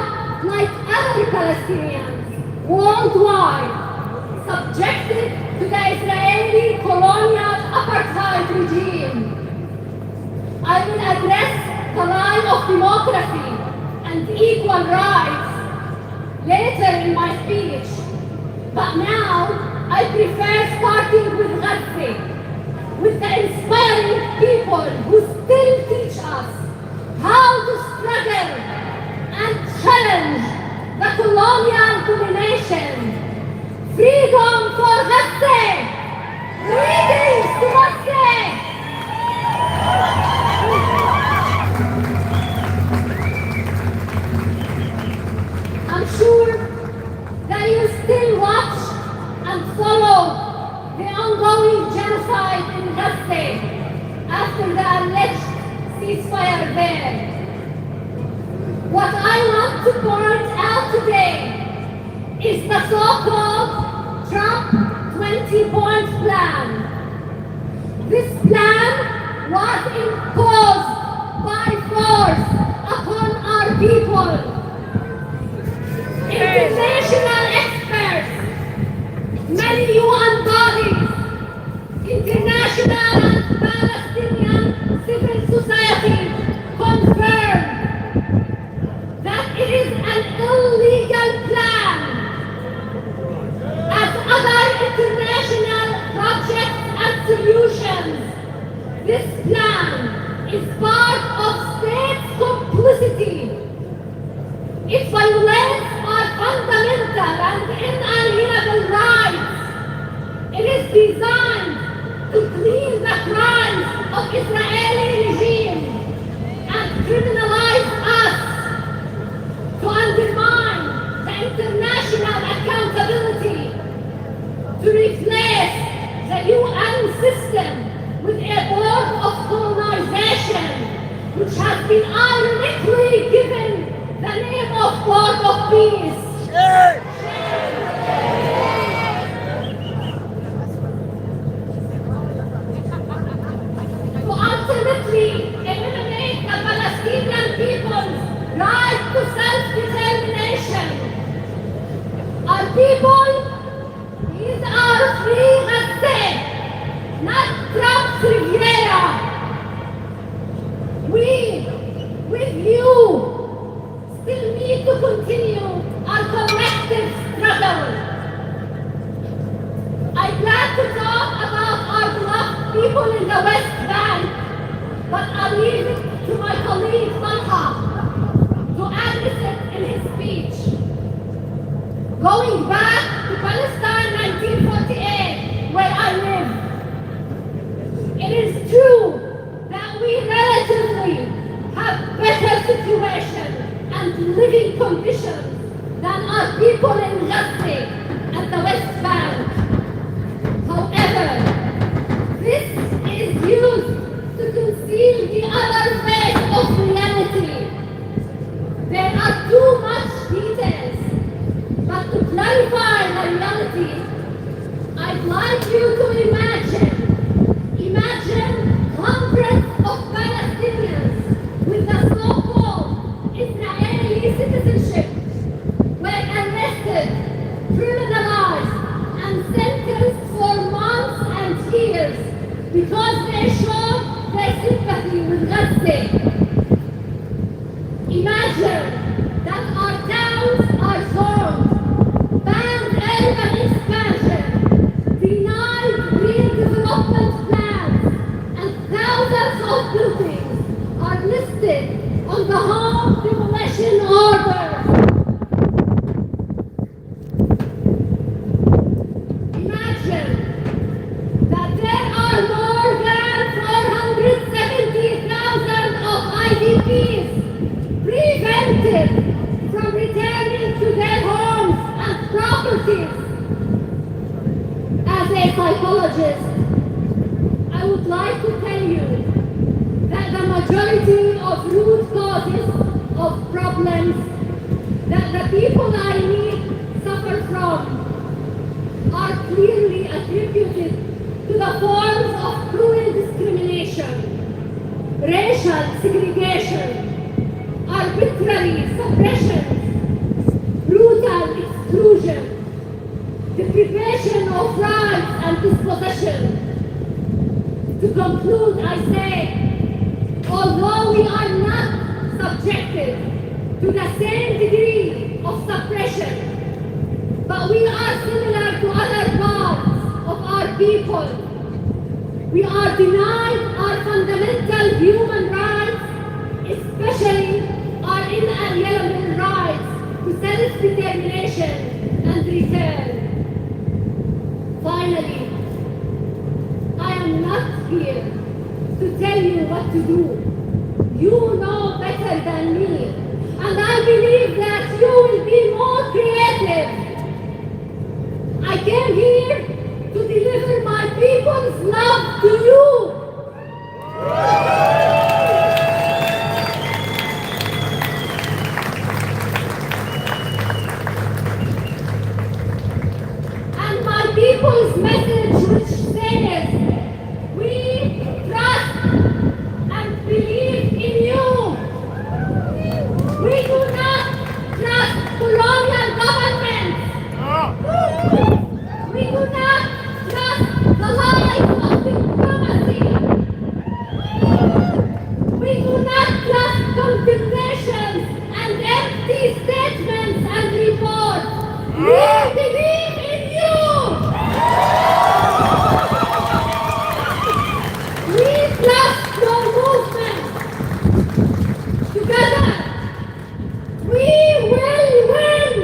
like other Palestinians worldwide, subjected to the Israeli colonial apartheid regime. I will address the line of democracy and equal rights later in my speech, but now I prefer starting with Gaza, with the inspiring people who still teach us how to struggle and challenge the colonial domination. Freedom for Gaza! Greetings to Gaza! I'm sure that you still watch and follow the ongoing genocide in Gaza after the alleged ceasefire there. What I want to point out today is the so-called Trump 20-point plan. This plan was imposed by force upon our people. International experts, many UN bodies, international and Palestinian civil society confirm that it is an illegal plan. As other international projects and solutions, this plan is part of state complicity. It violates our fundamental and inalienable rights. It is designed to clean the crimes of Israeli regime and criminalize us, to undermine the international accountability, to replace the UN system with a board of colonization, which has been ironically given the name of Board of Peace. To ultimately eliminate the Palestinian people's right to self-determination. Our people, these are free Gaza, not Trump's Riviera. We, with you, still need to continue our collective struggle. I'm glad to talk about our beloved people in the West Bank, but I'll leave it to my colleague Talha to address it in his speech. Going back to Palestine 1948, where I live, it is true that we relatively have better situation and living conditions than our people in Gaza and the West Bank. However, this is used to conceal the other face of reality. There are too much details, but to clarify the reality, I'd like you to imagine hundreds of Palestinians with the so-called Israeli citizenship were arrested, criminalized, and sentenced for months and years because they showed their sympathy with Gaza. Imagine that our towns are zoned, banned urban expansion, denied green development plans, and thousands of buildings are listed on the home demolition order. Imagine that there are more than 470,000 of IDPs prevented from returning to their homes and properties. As a psychologist, I would like to tell you that the majority of root causes of problems that the people I need suffer from are clearly attributed to the forms of cruel discrimination, racial segregation, arbitrary suppression, brutal exclusion, deprivation of rights and dispossession. To conclude, I say, although we are not subjected to the same degree of suppression, but we are similar to other parts of our people. We are denied our fundamental human rights, especially our inalienable rights to self-determination and return. Finally, I am not here to tell you what to do. You know better than me, and I believe that you will be more creative. I came here to deliver my people's love to you. And my people's message which says, we trust and believe in you. We do not trust colonial governments. We do not trust the lies of diplomacy. We do not trust condemnations and empty statements and reports. We believe in you. We trust your movement. Together, we will win.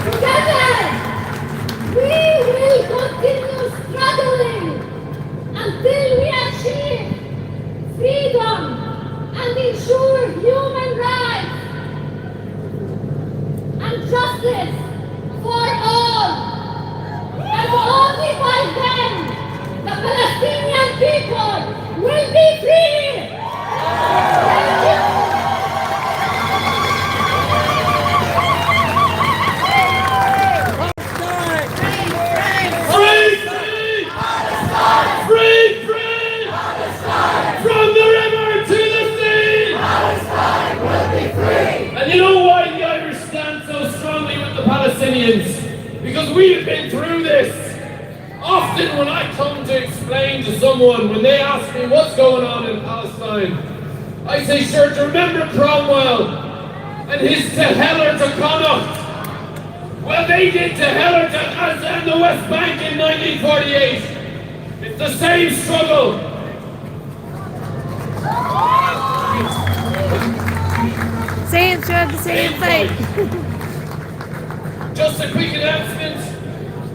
Together, we will continue struggling until we achieve freedom and ensure human rights and justice for all. And only by then, the Palestinian people will be free. Thank you. Free! Free! Free! From the river to the sea! And you know why the Irish stand so strongly with the Palestinians? Because we've been through this. Often when I come to explain to someone, when they ask me what's going on in Palestine, I say, sure, do you remember Cromwell and his Teheller to Connacht? Well, they did Teheller to Gaza and the West Bank in 1948. It's the same struggle. Same struggle, same fight. Just a quick announcement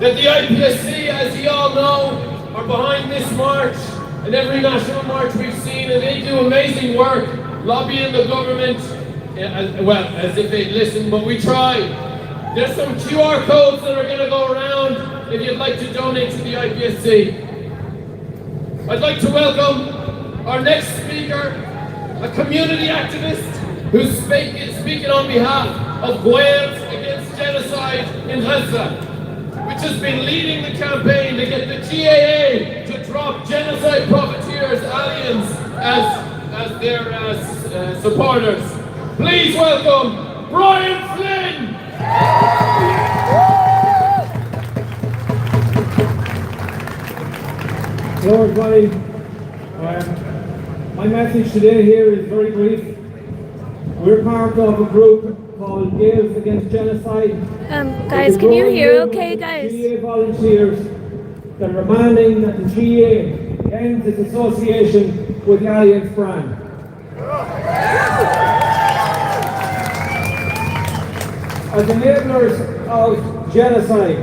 that the IPSC, as you all know, are behind this march and every national march we've seen, and they do amazing work lobbying the government, as if they'd listen, but we try. There's some QR codes that are going to go around if you'd like to donate to the IPSC. I'd like to welcome our next speaker, a community activist who's speaking on behalf of Wales against genocide in Gaza, which has been leading the campaign to get the GAA to drop genocide profiteers, aliens, as their supporters. Please welcome Brian Flynn! Hello everybody. My message today here is very brief. We're part of a group called Gaels Against Genocide. Guys, can you hear okay, guys? GA volunteers that are demanding that the GA ends its association with the Alliance brand. As enablers of genocide,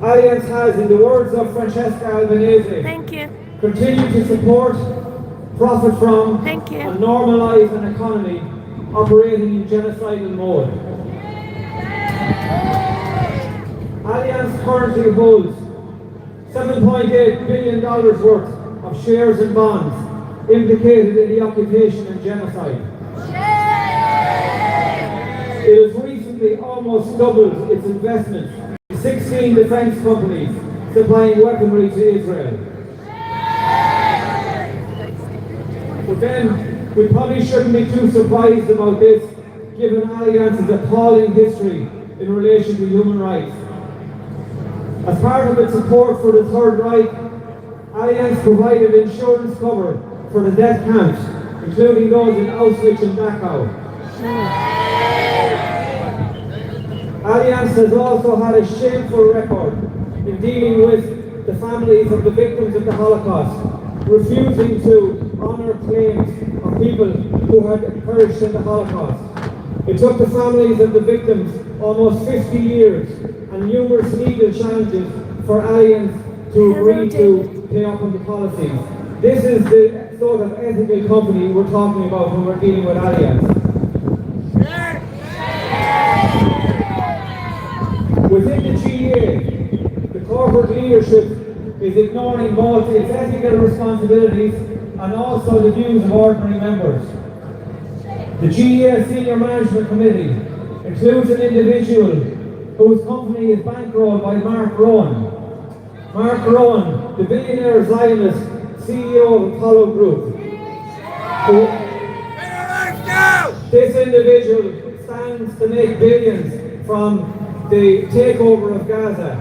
Alliance has, in the words of Francesca Albanese, Thank you. continued to support, profit from, Thank you. and normalise an economy operating in genocidal mode. Alliance currently holds $7.8 billion worth of shares and bonds implicated in the occupation and genocide. It has recently almost doubled its investment in 16 defence companies supplying weaponry to Israel. But then, we probably shouldn't be too surprised about this, given Allianz's appalling history in relation to human rights. As part of its support for the Third Reich, Allianz provided insurance cover for the death camps, including those in Auschwitz and Dachau. Allianz has also had a shameful record in dealing with the families of the victims of the Holocaust, refusing to honour claims of people who had perished in the Holocaust. It took the families of the victims almost 50 years and numerous legal challenges for Allianz to agree to pay up on the policies. This is the sort of ethical company we're talking about when we're dealing with Allianz. Within the GEA, the corporate leadership is ignoring both its ethical responsibilities and also the views of ordinary members. The GEA Senior Management Committee includes an individual whose company is bankrolled by Mark Rowan. Mark Rowan, the billionaire Zionist CEO of Apollo Group. This individual stands to make billions from the takeover of Gaza,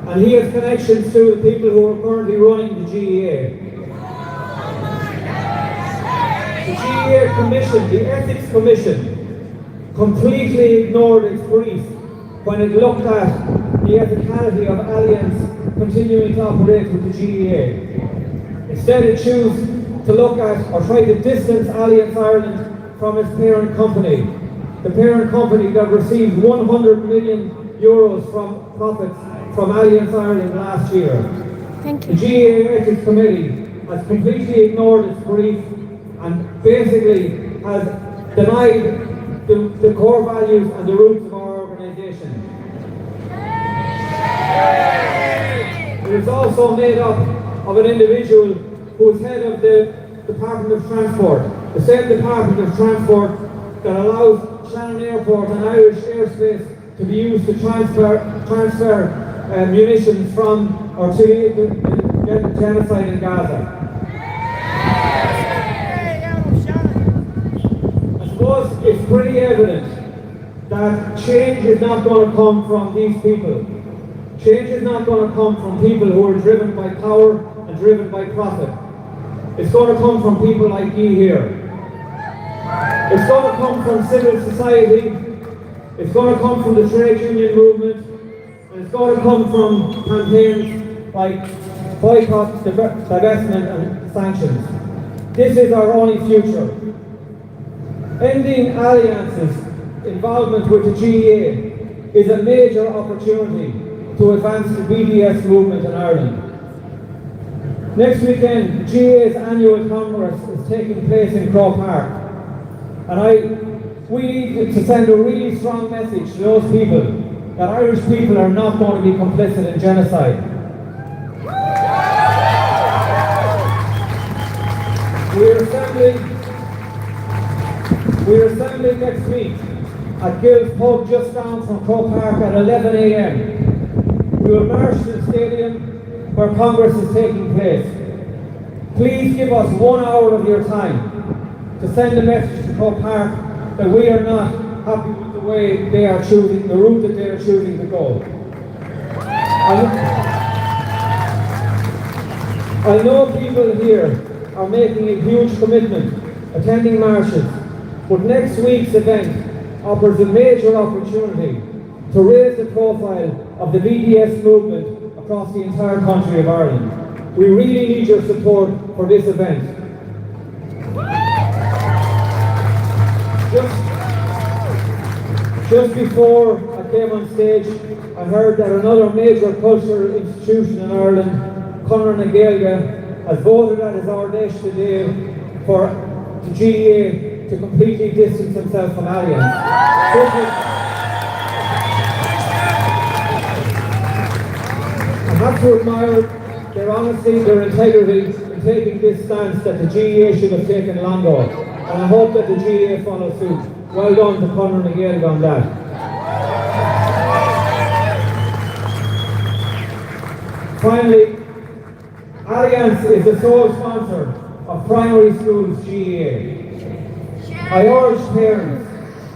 and he has connections to the people who are currently running the GEA. The GEA Commission, the Ethics Commission, completely ignored its brief when it looked at the ethicality of Allianz continuing to operate with the GEA. Instead, it chose to look at or try to distance Allianz Ireland from its parent company. The parent company that received €100 million from profits from Allianz Ireland last year. Thank The you. GEA Ethics Committee has completely ignored its brief and basically has denied the core values and the roots of our organisation. It is also made up of an individual who is head of the Department of Transport, the same Department of Transport that allows Shannon Airport and Irish airspace to be used to transfer munitions from or to get the genocide in Gaza. I suppose it's pretty evident that change is not going to come from these people. Change is not going to come from people who are driven by power and driven by profit. It's going to come from people like you here. It's going to come from civil society. It's going to come from the trade union movement. And it's going to come from campaigns like boycott, divestment and sanctions. This is our only future. Ending Allianz's involvement with the GEA is a major opportunity to advance the BDS movement in Ireland. Next weekend, the GEA's annual Congress is taking place in Croke Park. And we need to send a really strong message to those people that Irish people are not going to be complicit in genocide. We're assembling next week at Gill's Pub just down from Croke Park at 11 a.m. We will march to the stadium where Congress is taking place. Please give us 1 hour of your time to send a message to Croke Park that we are not happy with the way they are choosing, the route that they are choosing to go. I know people here are making a huge commitment, attending marches, but next week's event offers a major opportunity to raise the profile of the BDS movement across the entire country of Ireland. We really need your support for this event. Just before I came on stage, I heard that another major cultural institution in Ireland, Conor na Gaeilge, has voted at his Ardèche today for the GEA to completely distance himself from Allianz. I have to admire their honesty, their integrity, in taking this stance that the GEA should have taken long ago. And I hope that the GEA follows suit. Well done to Conor and Gaeilge on that. Finally, Alliance is the sole sponsor of Primary Schools GEA. I urge parents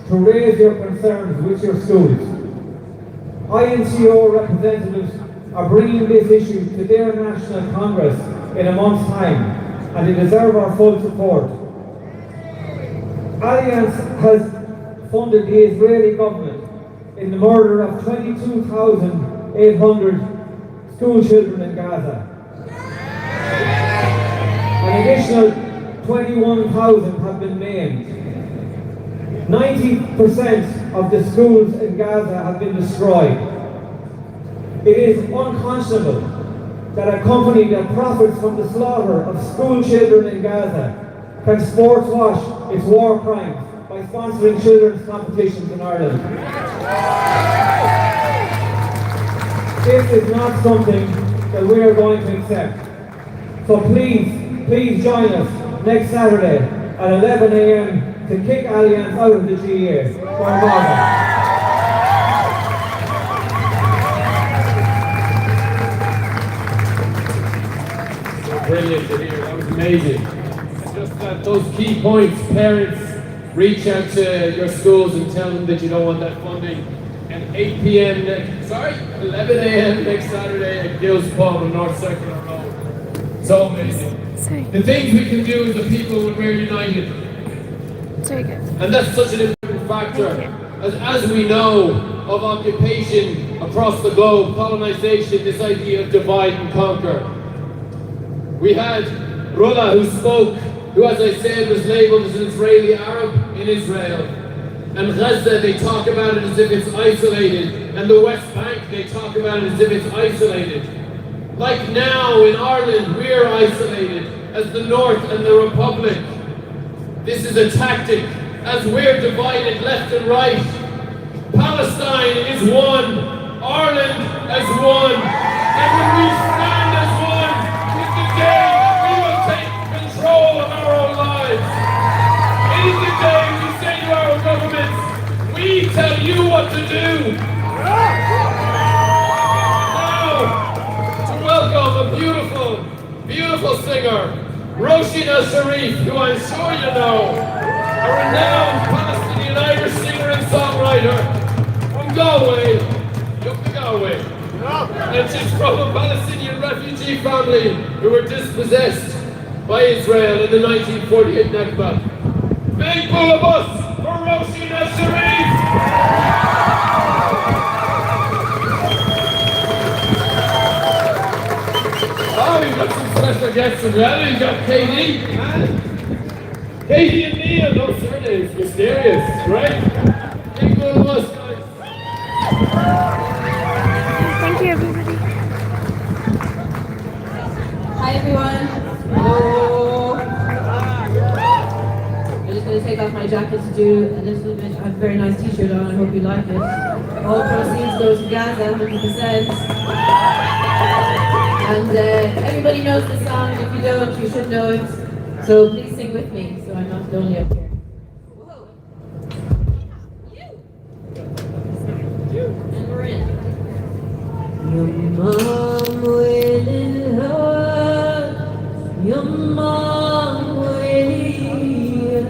to raise your concerns with your schools. INCO representatives are bringing this issue to their National Congress in a month's time, and they deserve our full support. Alliance has funded the Israeli government in the murder of 22,800 school children in Gaza. An additional 21,000 have been maimed. 90% of the schools in Gaza have been destroyed. It is unconscionable that a company that profits from the slaughter of school children in Gaza can sports wash its war crimes by sponsoring children's competitions in Ireland. This is not something that we are going to accept. So please join us next Saturday at 11 a.m. to kick Alliance out of the GEA for Gaza. Brilliant to hear. That was amazing. Just those key points, parents, reach out to your schools and tell them that you don't want that funding. And 11 a.m. next Saturday at Gill's Pub on North Circular Road. So amazing. The things we can do as a people when we're united. And that's such an important factor. As we know of occupation across the globe, colonization, this idea of divide and conquer. We had Rullah who spoke, who as I said was labelled as an Israeli Arab in Israel. And Gaza, they talk about it as if it's isolated. And the West Bank, they talk about it as if it's isolated. Like now in Ireland, we're isolated as the North and the Republic. This is a tactic as we're divided left and right. Palestine is one, Ireland as one. And when we stand as one, is the day that we will take control of our own lives. It is the day we say to our governments, we tell you what to do. Now, to welcome a beautiful singer, Roshina Sharif, who I'm sure you know, a renowned Palestinian Irish singer and songwriter from Galway, up to Galway. And she's from a Palestinian refugee family who were dispossessed by Israel in the 1948 Nakba. Big bullabus for Roshina Sharif! Oh, we've got some special guests as well. We've got Katie. Katie and Neil, those surnames, mysterious, right? Big bullabus, guys. Thank you, everybody. Hi everyone. Hello. I'm just going to take off my jacket to do a little bit. I have a very nice t-shirt on. I hope you like it. All proceeds go to Gaza, 100%. And everybody knows the song. If you don't, you should know it. So please sing with me, so I'm not lonely up here. Whoa. And we're in. يما ويل الهوى يما ويلي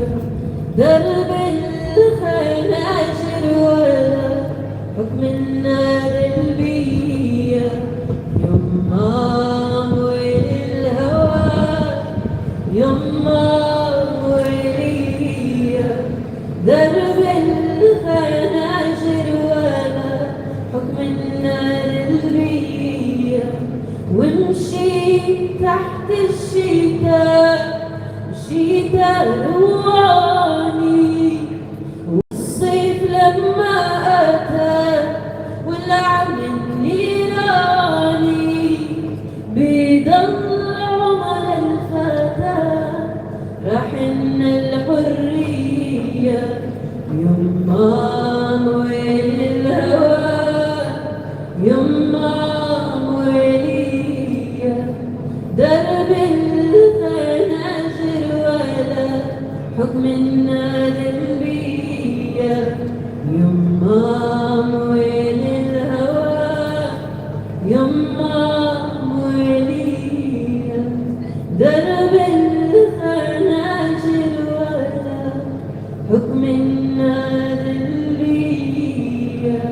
درب الخناجر ولا حكم النار البية يما ويل الهوى يما ويلي درب الخناجر ولا حكم النار البية وامشي تحت الشتاء الشتاء رواني والصيف لما أتى والعم النيراني بيضل عمر الفتى رحن الحرية يما ويل الهوى يما ويلي درب نادم بيا يما وين الهوى يما ويلي درب الخناجر ولا حكم النادم بيا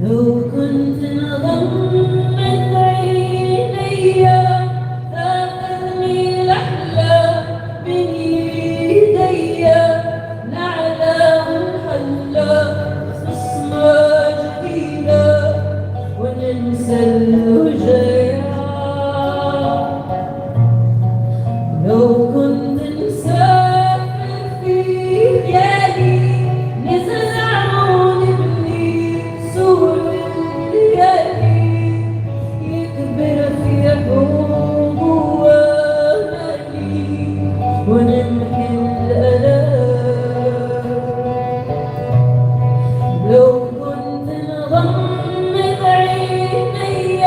لو كنت نغمض عيني تاخذني لحظة بين يدي نعلى ونحلى قسمة جديدة وننسى الوجيات لو كنت نسافر في ليالي نزرع ونبني سور الليالي يكبر في حبوب وامالي ونمحي الالام لو كنت نغمض عيني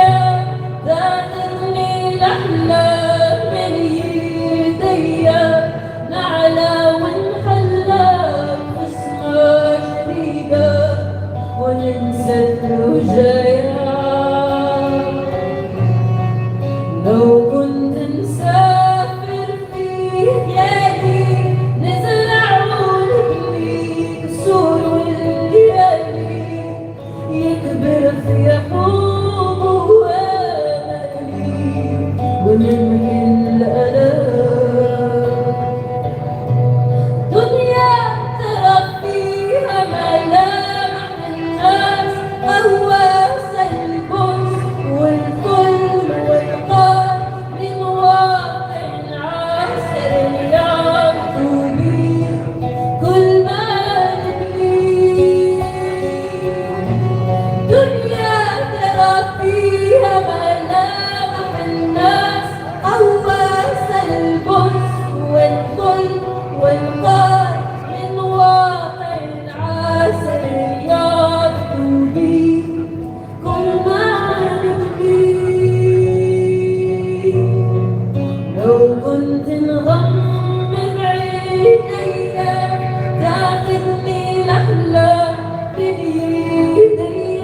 تاخذني لأحلام من يدي نعلى ونحلى قسمة جديدة وننسى الوجيات لو كنت نسافر في ليالي نزرع ونبني قصور والليالي يكبر في حبوب وامالي ونمحي الالام دنيا ترى فيها ملامح الناس قواس البؤس والكل والقار من واقع عاسر يعبدوا بيه كل ما نبنيه دنيا ترى فيها ملامح الناس قواس البؤس والكل والقار من واقع عاسر يعبدوا بيه كل ما نبنيه لو كنت نغمض عيني تاخذني لحظة بإيدي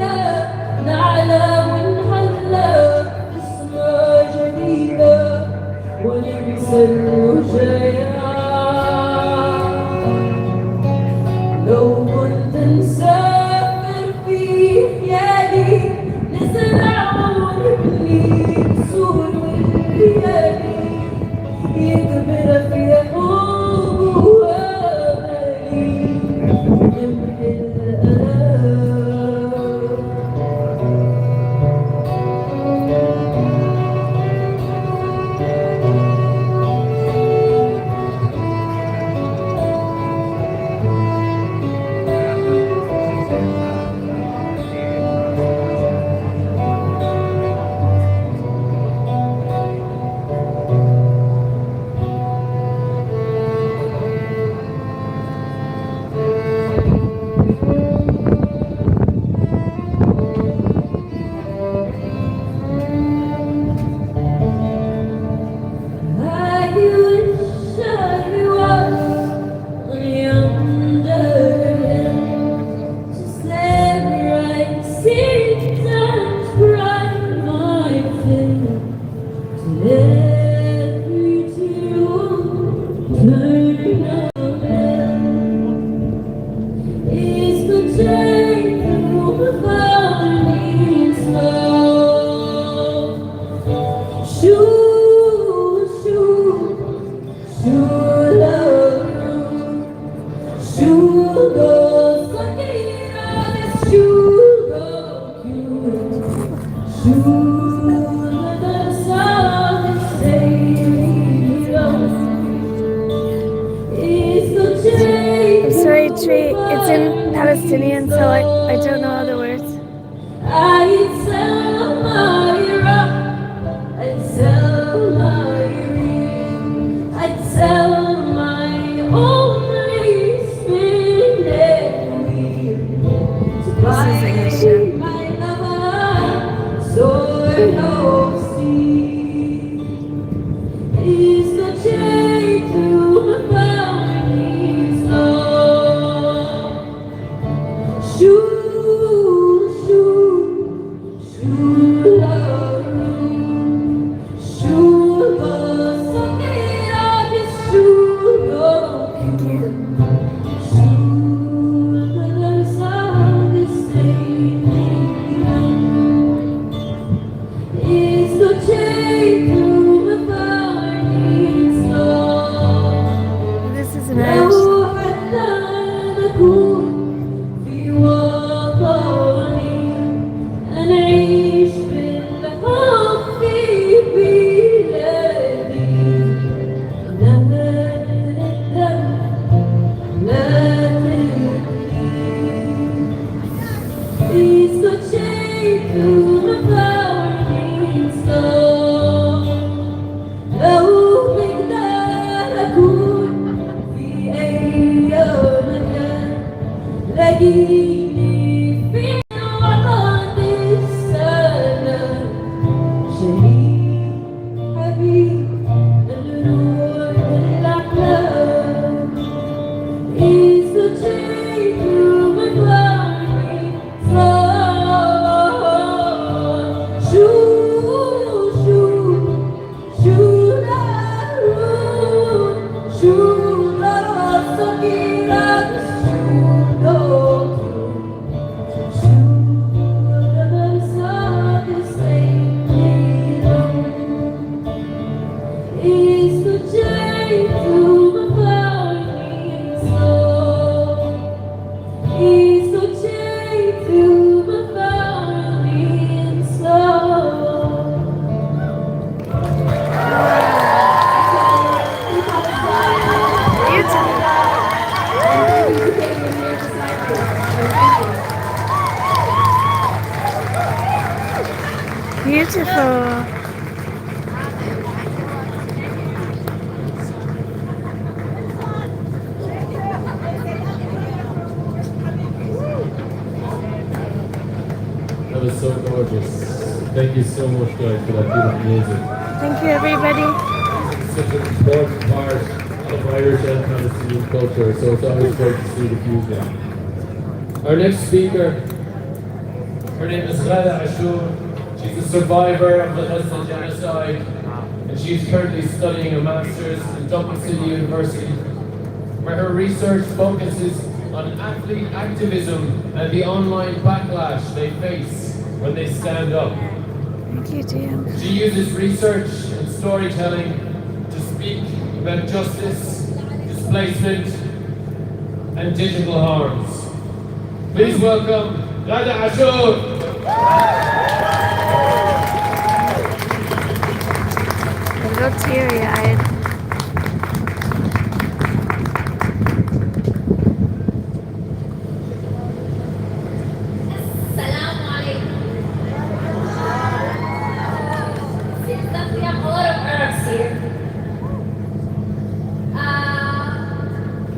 نعلى ونحلى قسمة جديدة وننسى الوجيات لو كنت نسافر في ليالي نزرع ونبني سور والليالي يكبر في حبوب وامالي نمحي الالام Palestinian, so I don't know other words. I tell my rock, I tell my ring, I tell my only spirit to buy English, yeah. my lover, sword of steel. Is the chain to my family's love. Shoot, shoot, shoot, love. Shoot, love. Something of this shoot, love. Shoot, the lives of this thing. Is the chain to my family's love. This is an Irish. لو حتى نكون في وطني أنعيش بالحب في بلادي لا نندم لا Is the chain to my family's love. لو بقدر أكون في أي مكان لاقيني في وطن السلام شريك حبيب الروح والأحلام Is the chain to my family's love. Shoot, shoot, shoot, shoot, Sakira, shoot, go, shoot, the sun is saying, is the chain to my family's love. Is the chain to my family's love. Beautiful. That was so gorgeous. Thank you so much, guys, for that beautiful music. Thank you, everybody. Such an important part of Irish and Palestinian culture, so it's always great to see the fusion. Our next speaker, her name is Gaza Ashur. She's a survivor of the Gaza genocide, and she's currently studying a master's in Dublin City University, where her research focuses on athlete activism and the online backlash they face when they stand up. Thank you, Jim. She uses research and storytelling to speak about justice, displacement, and digital harms. Please welcome Gaza Ashur. I got teary-eyed. Assalamu alaikum. Seems that we have a lot of Arabs here.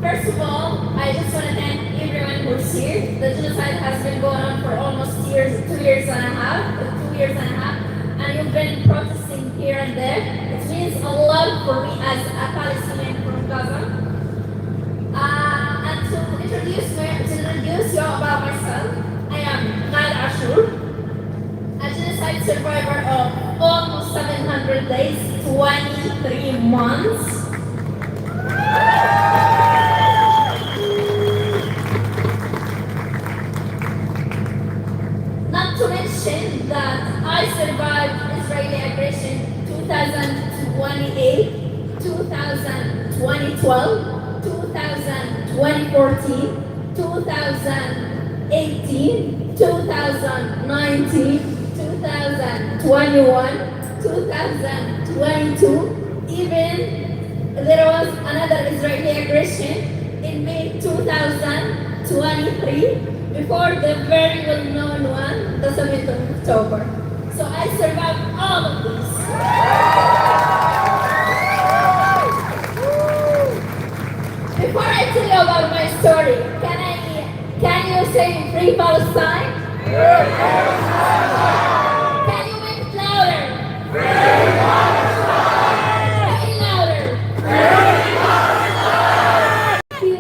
First of all, I just want to thank everyone who's here. The genocide has been going on for almost 2 years and a half, and you've been protesting here and there. It means a lot for me as a Palestinian from Gaza. And to introduce you about myself, I am Gaza Ashur, a genocide survivor of almost 700 days, 23 months. Not to mention that I survived Israeli aggression 2028, 2012, 2014, 2018, 2019, 2021, 2022, even there was another Israeli aggression in May 2023. before the very well-known one, the 7th of October. So I survived all of this. Before I tell you about my story, can you say Free Palestine? Can you make it louder? Way louder. Thank you.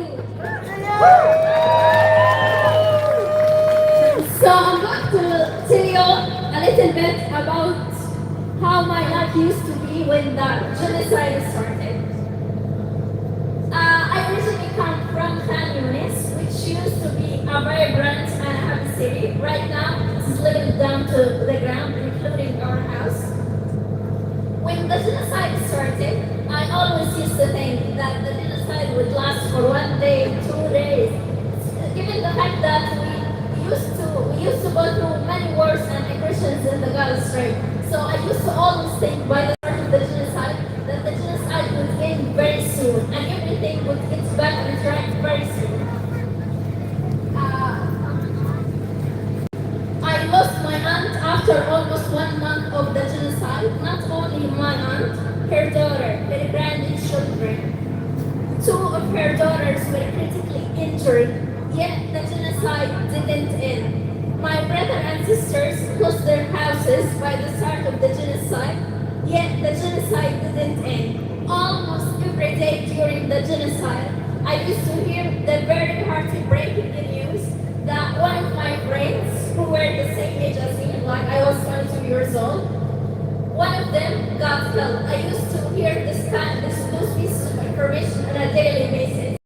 So I'm going to tell you a little bit about how my life used to be when the genocide started. I originally come from Khan Yunis, which used to be a vibrant and happy city. Right now, it's living down to the ground, including our house. When the genocide started, I always used to think that the genocide would last for 1 day, 2 days. Given the fact that we used to go through many wars and aggressions in the Gaza Strip. So I used to always think by the start of the genocide that the genocide would end very soon and everything would get back on track very soon. I lost my aunt after almost 1 month of the genocide. Not only my aunt, her daughter, her grandchildren. 2 of her daughters were critically injured, yet the genocide didn't end. My brother and sisters lost their houses by the start of the genocide, yet the genocide didn't end. Almost every day during the genocide, I used to hear the very heartbreaking news that one of my friends, who were the same age as me, like I was 22 years old, one of them got killed. I used to hear those pieces of information on a daily basis.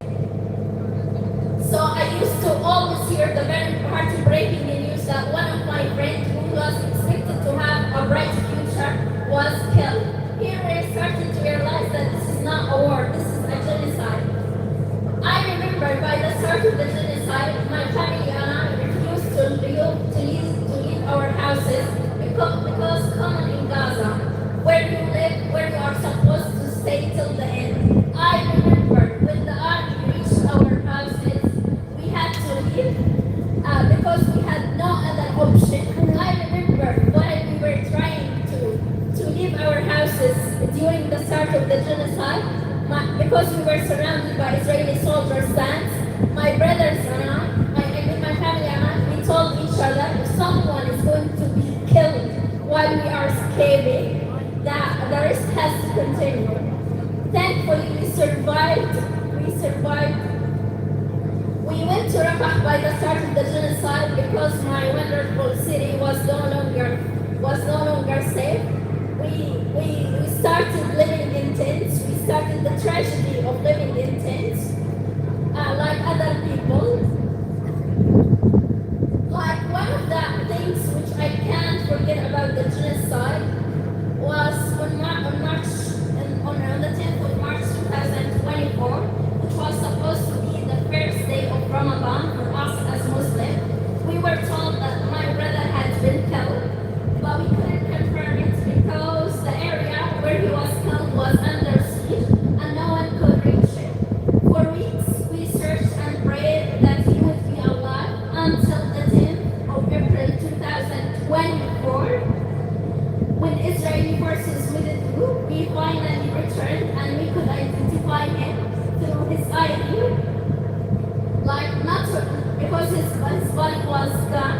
So I used to always hear the very heartbreaking news that one of my friends who was expected to have a bright future was killed. Here we started to realize that this is not a war, this is a genocide. I remember by the start of the genocide, my family and I refused to leave our houses because common in Gaza, where you live, where you are supposed to stay till the end. I remember when the army reached our houses, we had to leave because we had no other option. I remember while we were trying to leave our houses during the start of the genocide, because we were surrounded by Israeli soldiers' stands, my brothers and I, my family and I, we told each other if someone is going to be killed while we are escaping, that the risk has to continue. Thankfully, we survived. We went to Rafah by the start of the genocide because my wonderful city was no longer safe. We started living in tents. We started the tragedy of living in tents, like other people. Like one of the things which I can't forget about the genocide was on the 10th of March 2024, which was supposed to be the first day of Ramadan for us as Muslims. We were told that my brother had been killed, but we couldn't confirm it because the area where he was killed was under siege and no one could reach him. For weeks, we searched and prayed that he would be alive until the 10th of April 2024, when Israeli forces withdrew. We finally returned and we could identify him through his ID, because his body was gone.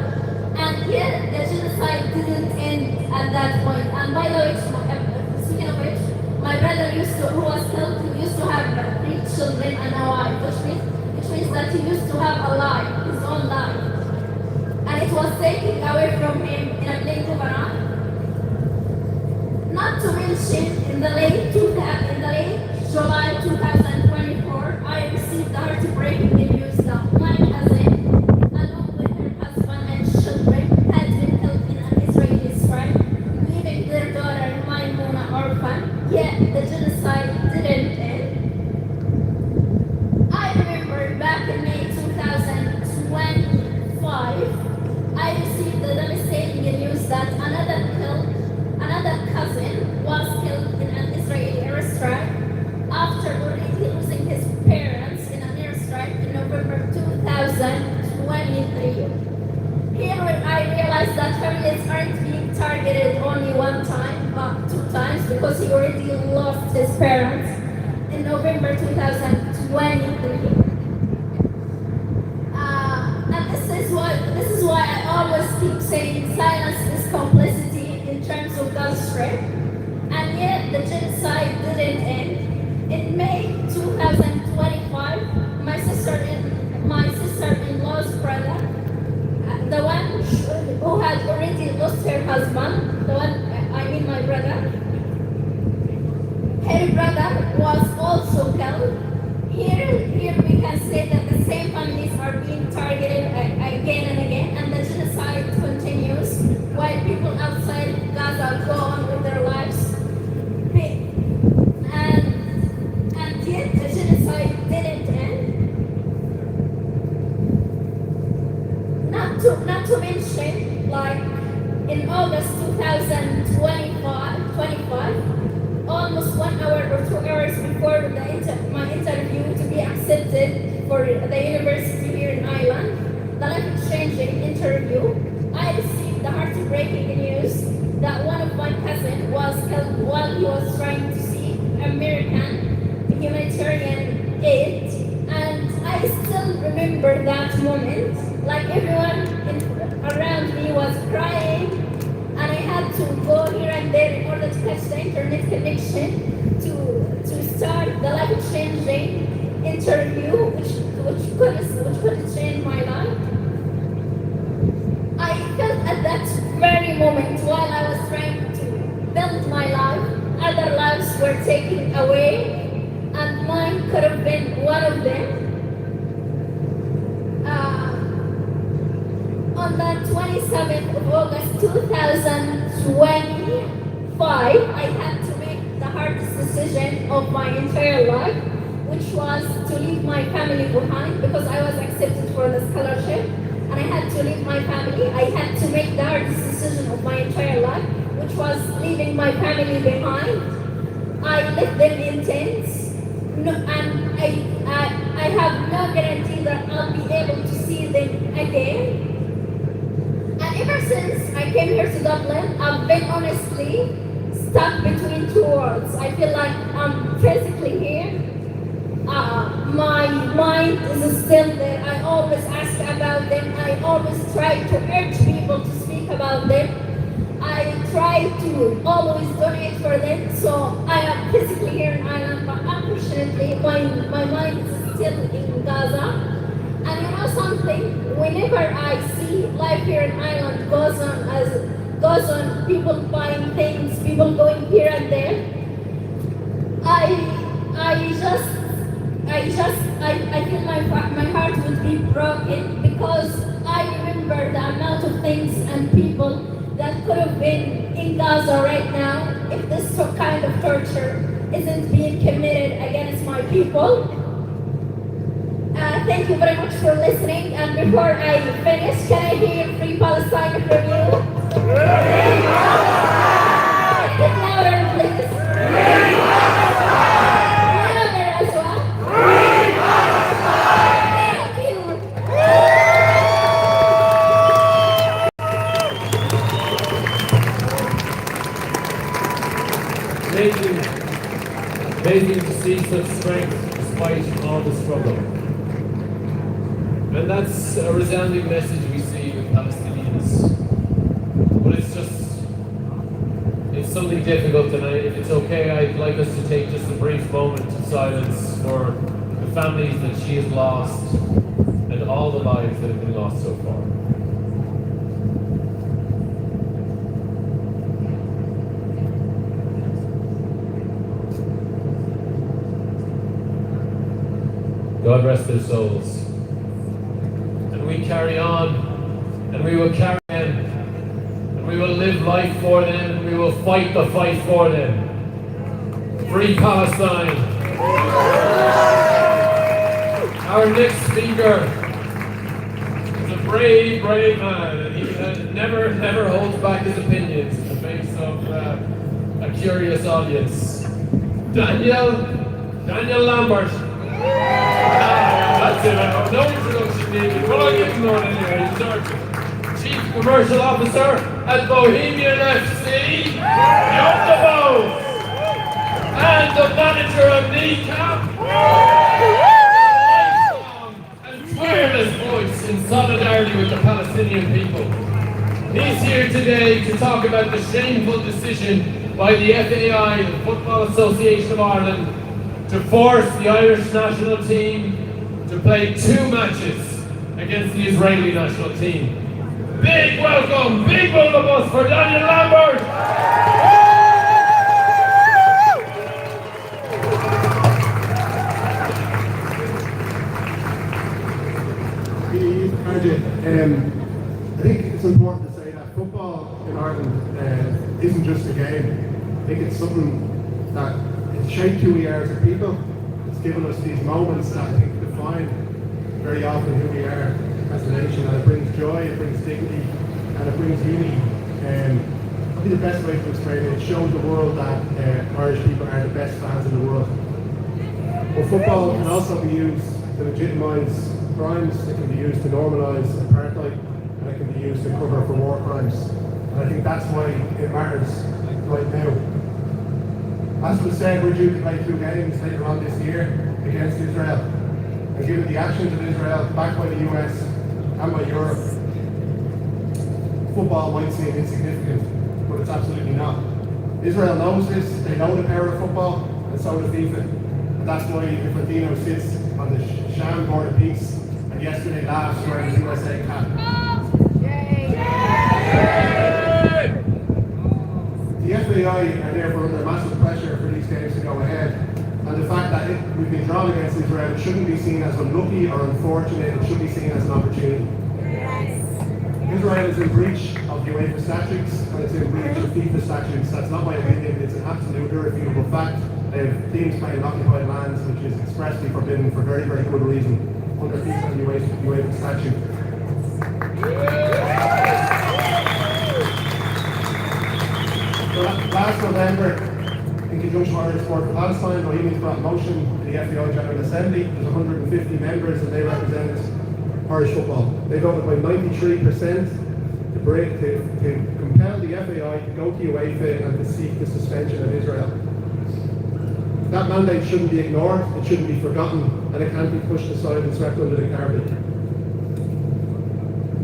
And yet the genocide didn't end at that point. And by the way, speaking of which, my brother who was killed, he used to have 3 children and a wife, which means that he used to have a life, his own life. And it was taken away from him in a blink of an eye. Not to mention, in the late July 2024, I received the heartbreaking news that my cousin, along with her husband and children, had been killed in an Israeli strike, leaving their daughter Maimuna orphan. Yet the genocide didn't end. I remember back in May 2025, I received the devastating news that another cousin was killed in an Israeli realized that families aren't being targeted only one time, but 2 times, because he already lost his parents in November 2023. And this is why I always keep saying silence is complicity in terms of Gaza Strip. And yet the genocide didn't end. In May 2025, my sister-in-law's brother, the one who had already lost her husband, my brother, her brother was also killed. Here we can say that the same families are being targeted again and again, and the genocide continues while people outside Gaza go on with their lives. And yet the genocide didn't end. Not to mention, like in August 2025, almost 1 hour or 2 hours before my interview to be accepted for the university here in Ireland, the life-changing interview, I received the heartbreaking news that one of my cousins was killed while he was trying to seek American humanitarian aid. And I still remember that moment, like everyone around me was crying, and I had to go here and there in order to catch the internet connection to start the life-changing interview, which could change my life. I felt at that very moment, while I was trying to build my life, other lives were taken away, and mine could have been one of them. On the 27th of August 2025, I had to make the hardest decision of my entire life, which was to leave my family behind, because I was accepted for the scholarship, and I had to leave my family. I had to make the hardest decision of my entire life, which was leaving my family behind. I left them in tents, and I have no guarantee that I'll be able to see them again. And ever since I came here to Dublin, I've been honestly stuck between two worlds. I feel like I'm physically here. My mind is still there. I always ask about them. I always try to urge people to speak about them. I try to always donate for them. So I am physically here in Ireland, but unfortunately my mind is still in Gaza. And you know something? Whenever I see life here in Ireland goes on, people buying things, people going here and there, I feel my heart would be broken, because I remember the amount of things and people that could have been in Gaza right now if this kind of torture isn't being committed against my people. Thank you very much for listening. And before I finish, can I hear Free Palestine from you? Free Palestine! A bit louder, please. Free Palestine! Louder as well. Free Palestine! Thank you. Amazing to see such strength despite all the struggle. And that's a resounding message we see with Palestinians. But it's something difficult, and if it's okay, I'd like us to take just a brief moment of silence for the families that she has lost and all the lives that have been lost so far. God rest their souls. And we carry on, and we will carry on, and we will live life for them, and we will fight the fight for them. Free Palestine! Our next speaker is a brave, brave man, and he never holds back his opinions in the face of a curious audience. Daniel Lambert. That's it. No introduction needed. Well, I'll give him one anyway. He's Chief Commercial Officer at Bohemian FC, Yokobo, and the manager of Kneecap, and tireless voice in solidarity with the Palestinian people. He's here today to talk about the shameful decision by the FAI, the Football Association of Ireland, to force the Irish national team to play 2 matches against the Israeli national team. Big welcome, big round of applause for Daniel Lambert! I think it's important to say that football in Ireland isn't just a game. I think it's something that has shaped who we are as a people. It's given us these moments that I think define very often who we are as a nation, and it brings joy, it brings dignity, and it brings unity. I think the best way to explain it, it shows the world that Irish people are the best fans in the world. But football can also be used to legitimise crimes, it can be used to normalise apartheid, and it can be used to cover for war crimes. And I think that's why it matters right now. As was said, we're due to play 2 games later on this year against Israel. And given the actions of Israel, backed by the US and by Europe, football might seem insignificant, but it's absolutely not. Israel knows this, they know the power of football, and so does FIFA. And that's why Infantino sits on the sham board of peace, and yesterday laughs wearing the USA cap. The FAI are therefore under massive pressure for these games to go ahead, and the fact that we've been drawn against Israel shouldn't be seen as unlucky or unfortunate, it should be seen as an opportunity. Israel is in breach of the UEFA statutes, and it's in breach of FIFA statutes. That's not my opinion, it's an absolute irrefutable fact. They have teams playing in occupied lands, which is expressly forbidden for very, very good reason under FIFA and UEFA statute. So last November, in conjunction with Irish Sport for Palestine, Bohemians brought a motion to the FAI General Assembly. There's 150 members and they represent Irish football. They voted by 93% to compel the FAI to go to UEFA and to seek the suspension of Israel. That mandate shouldn't be ignored, it shouldn't be forgotten, and it can't be pushed aside and swept under the carpet.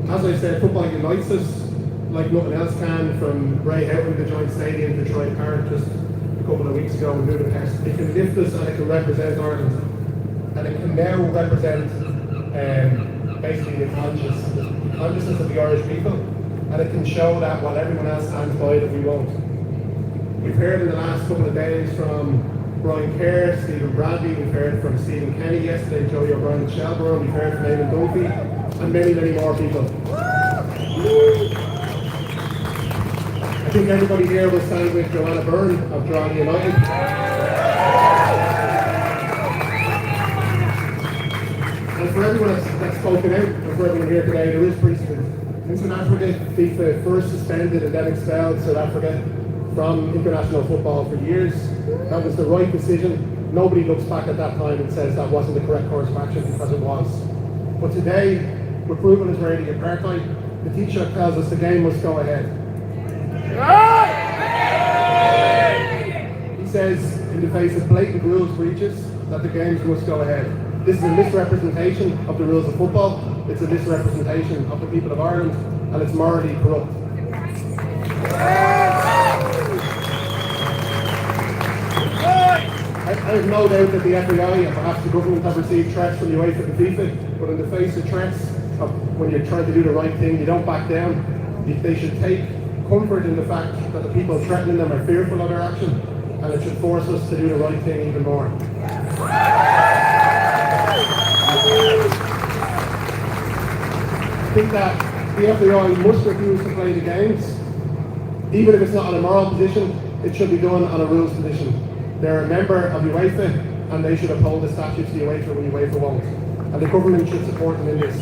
As I said, football unites us like nothing else can, from Ray Houghton to joint stadium to Troy Park just a couple of weeks ago in Budapest. It can lift us and it can represent Ireland. And it can now represent basically the consciousness of the Irish people. And it can show that while everyone else stands by, that we won't. We've heard in the last couple of days from Brian Kerr, Stephen Bradley, we've heard from Stephen Kenny yesterday, Joey O'Brien in Shelburne, we've heard from Eamon Dunphy, and many, many more people. I think everybody here will stand with Joanna Byrne of Drogheda United. And for everyone that's spoken out, and for everyone here today, there is precedent. In South Africa, FIFA first suspended and then expelled South Africa from international football for years. That was the right decision. Nobody looks back at that time and says that wasn't the correct course of action, because it was. But today, we're proving Israeli apartheid. The Taoiseach tells us the game must go ahead. He says, in the face of blatant rules breaches, that the games must go ahead. This is a misrepresentation of the rules of football, it's a misrepresentation of the people of Ireland, and it's morally corrupt. I have no doubt that the FAI and perhaps the government have received threats from UEFA and FIFA, but in the face of threats, when you're trying to do the right thing, you don't back down. They should take comfort in the fact that the people threatening them are fearful of their action, and it should force us to do the right thing even more. I think that the FAI must refuse to play the games. Even if it's not on a moral position, it should be done on a rules position. They're a member of UEFA, and they should uphold the statutes of the UEFA when UEFA won't. And the government should support them in this.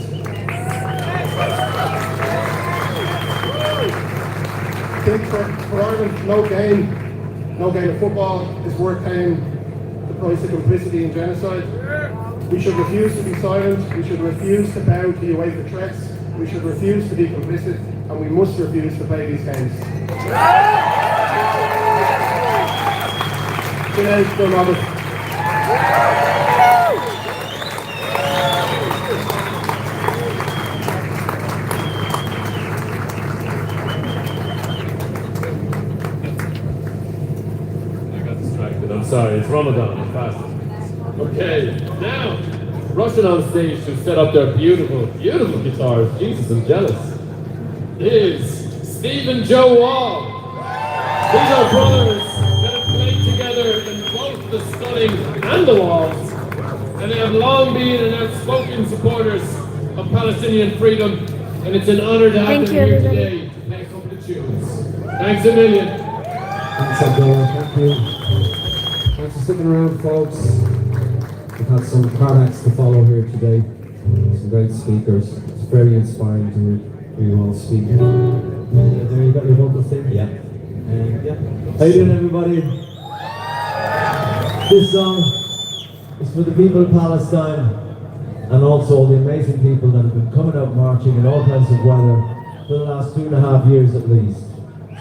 I think for Ireland, no game of football is worth paying the price of complicity in genocide. We should refuse to be silent, we should refuse to bow to UEFA threats, We should refuse to be complicit, and we must refuse to play these games. Good night, Bill Roberts. I'm sorry, it's Ramadan, I'm fasting. Okay, now, rushing on stage to set up their beautiful, beautiful guitars, Jesus, I'm jealous, is Steve and Joe Wall. These are brothers that have played together in both the stunning and the walls, and they have long been outspoken supporters of Palestinian freedom, and it's an honor to have them here today to play a couple of tunes. Thanks a million. Thanks, Abdullah. Thank you. Thanks for sticking around, folks. We've had some products to follow here today. Some great speakers. It's very inspiring to hear you all speak. There you got your vocal thing? Yeah. How you doing, everybody? This song is for the people of Palestine and also all the amazing people that have been coming out marching in all kinds of weather for the last 2.5 years at least.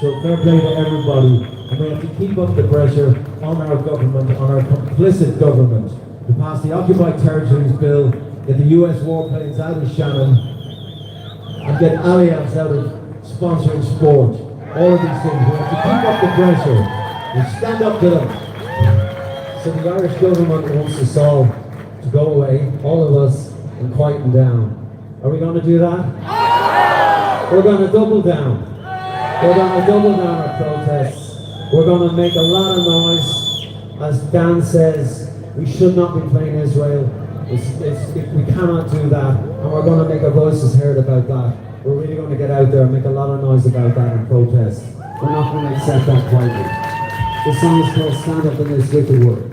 So fair play to everybody. And we have to keep up the pressure on our government, on our complicit government, to pass the Occupied Territories Bill, get the US warplanes out of Shannon, and get Allianz out of sponsoring sport. All of these things. We have to keep up the pressure and stand up to them. So the Irish government wants us all to go away, all of us, and quieten down. Are we going to do that? We're going to double down. We're going to double down our protests. We're going to make a lot of noise. As Dan says, we should not be playing Israel. We cannot do that. And we're going to make our voices heard about that. We're really going to get out there and make a lot of noise about that and protest. We're not going to accept that quietly. This song is called Stand Up in This Wicked World.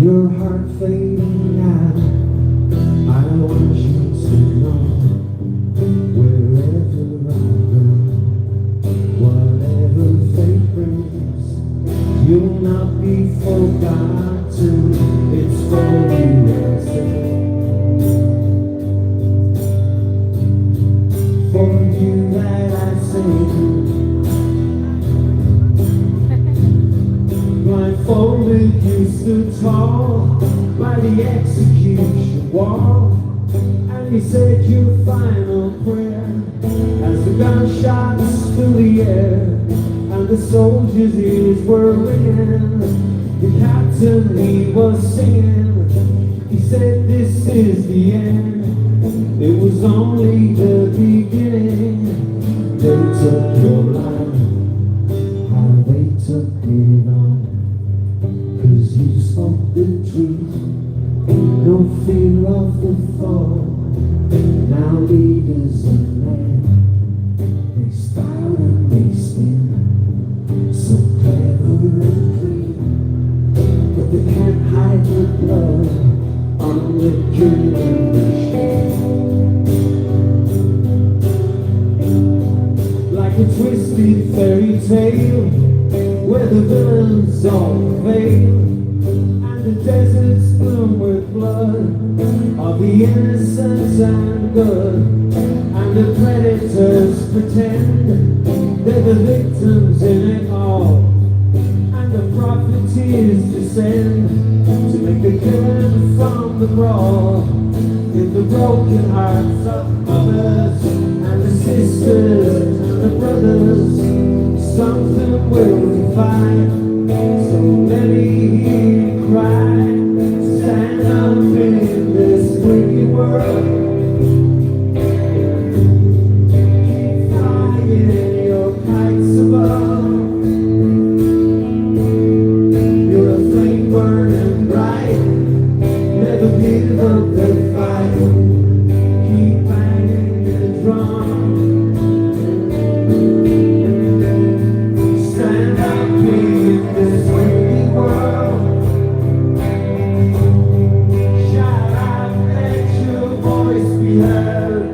Your heart fading out. I want you to know, wherever I go, whatever fate brings, you'll not be forgotten. It's for you I sing, for you that I sing. Blindfolded, you stood tall by the execution wall, and you said your final prayer as the gunshots filled the air and the soldiers' ears were ringing. The captain, he was singing. He said, "This is the end." It was only the beginning. They took your life, how they took it on. 'Cause you spoke the truth, no fear of the fall. Now leaders of men, they style and they spin, so clever and clean, but they can't hide the blood on the killing machine. Like a twisted fairy tale, where the villains all fail, and the deserts bloom with blood of the innocent and good, and the predators pretend they're the victims in it all, and the profiteers descend to make the killing from the brawl. In the broken hearts of mothers and the sisters and the brothers, something will find. So many hear you cry, stand up in this wicked world. Keep flying your kites above. You're a flame burning bright give up the fight. Keep banging the drum. Stand up in this wicked world. Shout out, let your voice be heard.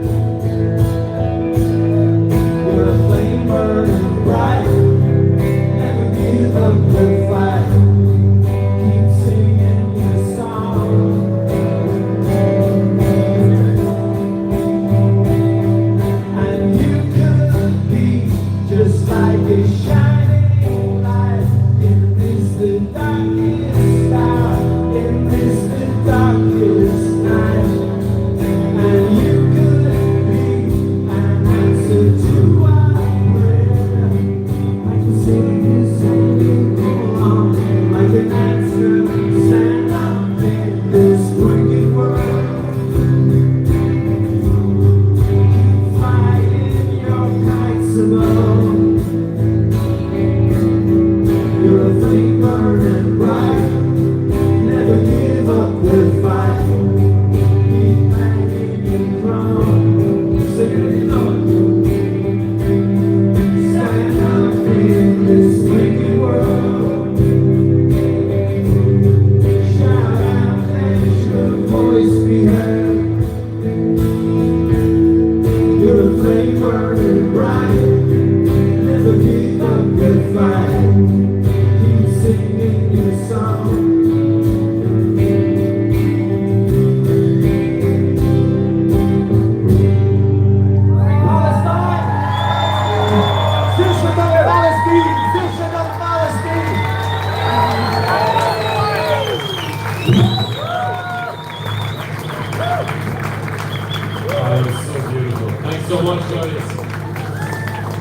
You're a flame burning bright. Never give up the fight. Keep singing your song. And you could be just like a shining light in this the darkest hour, in this the darkest night. And you could be an answer to our prayer. I can see you saying, go on, like an answer. Stand up in this wicked world. Keep flying your kites above. You're a flame burning bright. Never give up the fight. Keep banging your drum. Sing it, you know it. Stand up in this wicked world. Shout out, let your voice be heard. You're a flame burning bright. Never give up the fight. Keep singing your song. Palestine! Zisha of Palestine! Zisha of Palestine! Oh, it was so beautiful. Thanks so much, guys.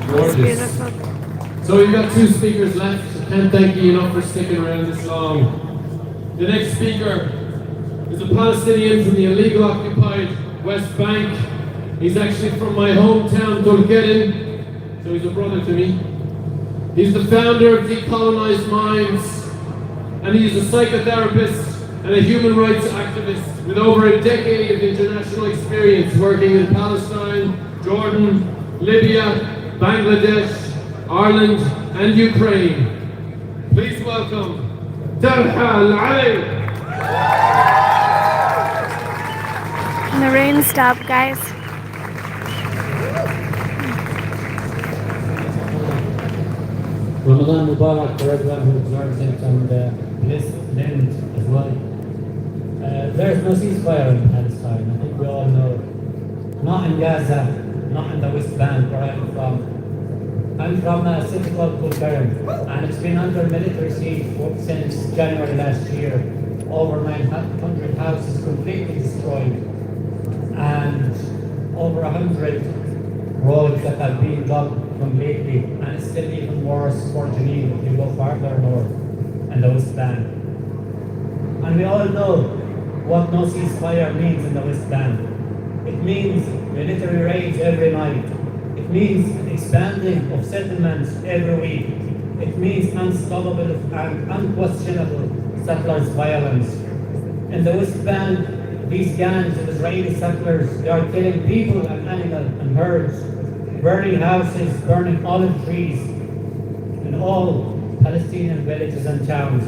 It's Gorgeous. beautiful. So we've got 2 speakers left. I can't thank you enough for sticking around this long. The next speaker is a Palestinian from the illegal occupied West Bank. He's actually from my hometown, Dublin, so he's a brother to me. He's the founder of Decolonized Minds, and he's a psychotherapist and a human rights activist with over a decade of international experience working in Palestine, Jordan, Libya, Bangladesh, Ireland, and Ukraine. Please welcome Tarhal Ali. And the rain stopped, guys. Ramadan Mubarak for everyone who observes it, and blessed Lent as well. There's no ceasefire in Palestine, I think we all know. Not in Gaza, not in the West Bank where I'm from. I'm from a city called Dublin, and it's been under military siege since January last year. Over 900 houses completely destroyed, and over 100 roads that have been dug completely, and it's still even worse for Geneva if you go farther north and the West Bank. And we all know what no ceasefire means in the West Bank. It means military raids every night. It means expanding of settlements every week. It means unstoppable and unquestionable settlers' violence. In the West Bank, these gangs of Israeli settlers, they are killing people and animals and herds, burning houses, burning olive trees in all Palestinian villages and towns.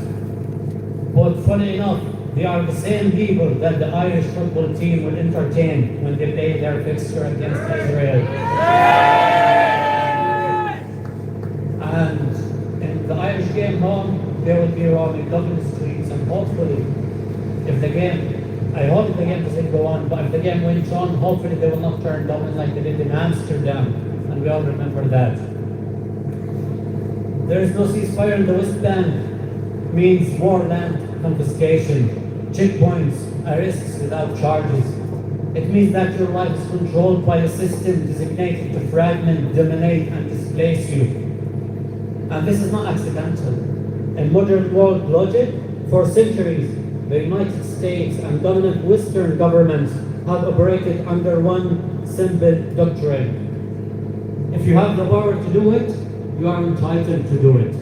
But funny enough, they are the same people that the Irish football team will entertain when they play their fixture against Israel. And in the Irish game home, they will be roaming Dublin streets, and hopefully, if the game, I hope the game doesn't go on, but if the game went on, hopefully they will not turn Dublin like they did in Amsterdam, and we all remember that. There is no ceasefire in the West Bank, means more land confiscation, checkpoints, arrests without charges. It means that your life is controlled by a system designated to fragment, dominate, and displace you. And this is not accidental. In modern world logic, for centuries, the United States and dominant Western governments have operated under one simple doctrine. If you have the power to do it, you are entitled to do it.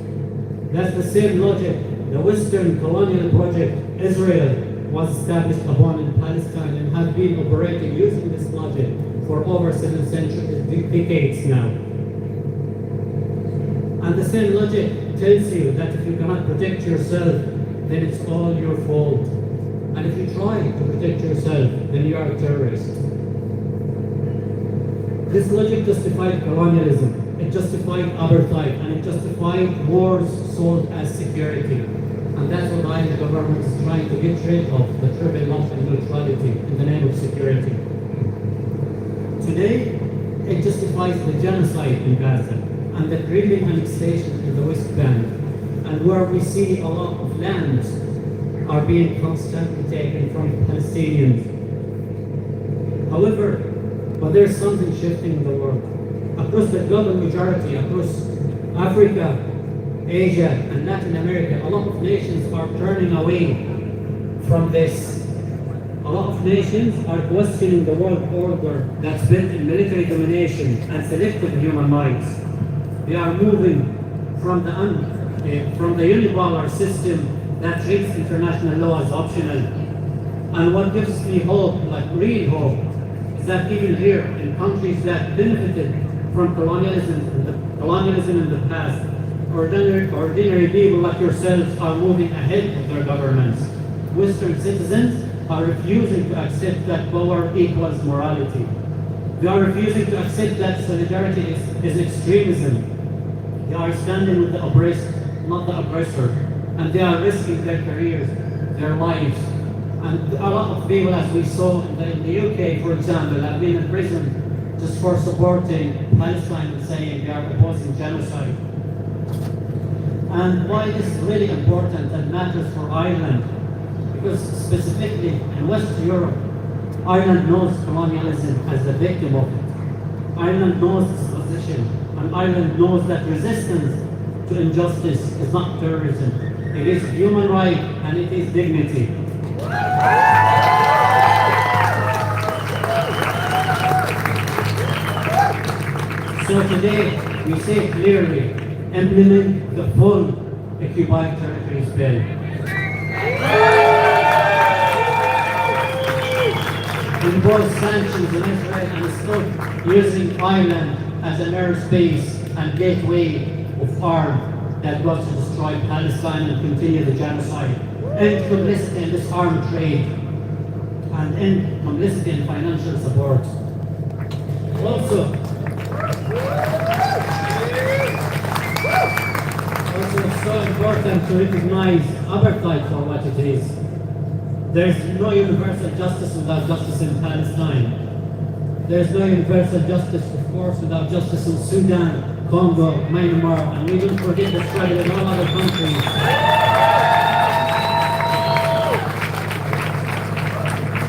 That's the same logic the Western colonial project, Israel, was established upon in Palestine and has been operating using this logic for over 7 decades now. And the same logic tells you that if you cannot protect yourself, then it's all your fault. And if you try to protect yourself, then you are a terrorist. This logic justified colonialism, it justified apartheid, and it justified wars sold as security. And that's what the government is trying to get rid of, the triple law and neutrality in the name of security. Today, it justifies the genocide in Gaza and the grilling annexation in the West Bank, and where we see a lot of lands are being constantly taken from Palestinians. However, but there's something shifting in the world. Across the global majority, across Africa, Asia, and Latin America, a lot of nations are turning away from this. A lot of nations are questioning the world order that's built in military domination and selective human rights. They are moving from the unipolar system that treats international law as optional. And what gives me hope, like real hope, is that even here in countries that benefited from colonialism in the past, ordinary people like yourselves are moving ahead of their governments. Western citizens are refusing to accept that power equals morality. They are refusing to accept that solidarity is extremism. They are standing with the oppressed, not the oppressor. And they are risking their careers, their lives. And a lot of people, as we saw in the UK, for example, have been in prison just for supporting Palestine and saying they are opposing genocide. And why this is really important and matters for Ireland, because specifically in West Europe, Ireland knows colonialism as the victim of it. Ireland knows its position, and Ireland knows that resistance to injustice is not terrorism. It is human right and it is dignity. So today, we say clearly, implement the full occupied territories bill. Impose sanctions on Israel and stop using Ireland as an airspace and gateway of arms that goes to destroy Palestine and continue the genocide. End complicity in this armed trade and end complicity in financial support. Also, it's so important to recognize apartheid for what it is. There's no universal justice without justice in Palestine. There's no universal justice, of course, without justice in Sudan, Congo, Myanmar, and we don't forget the struggle in all other countries.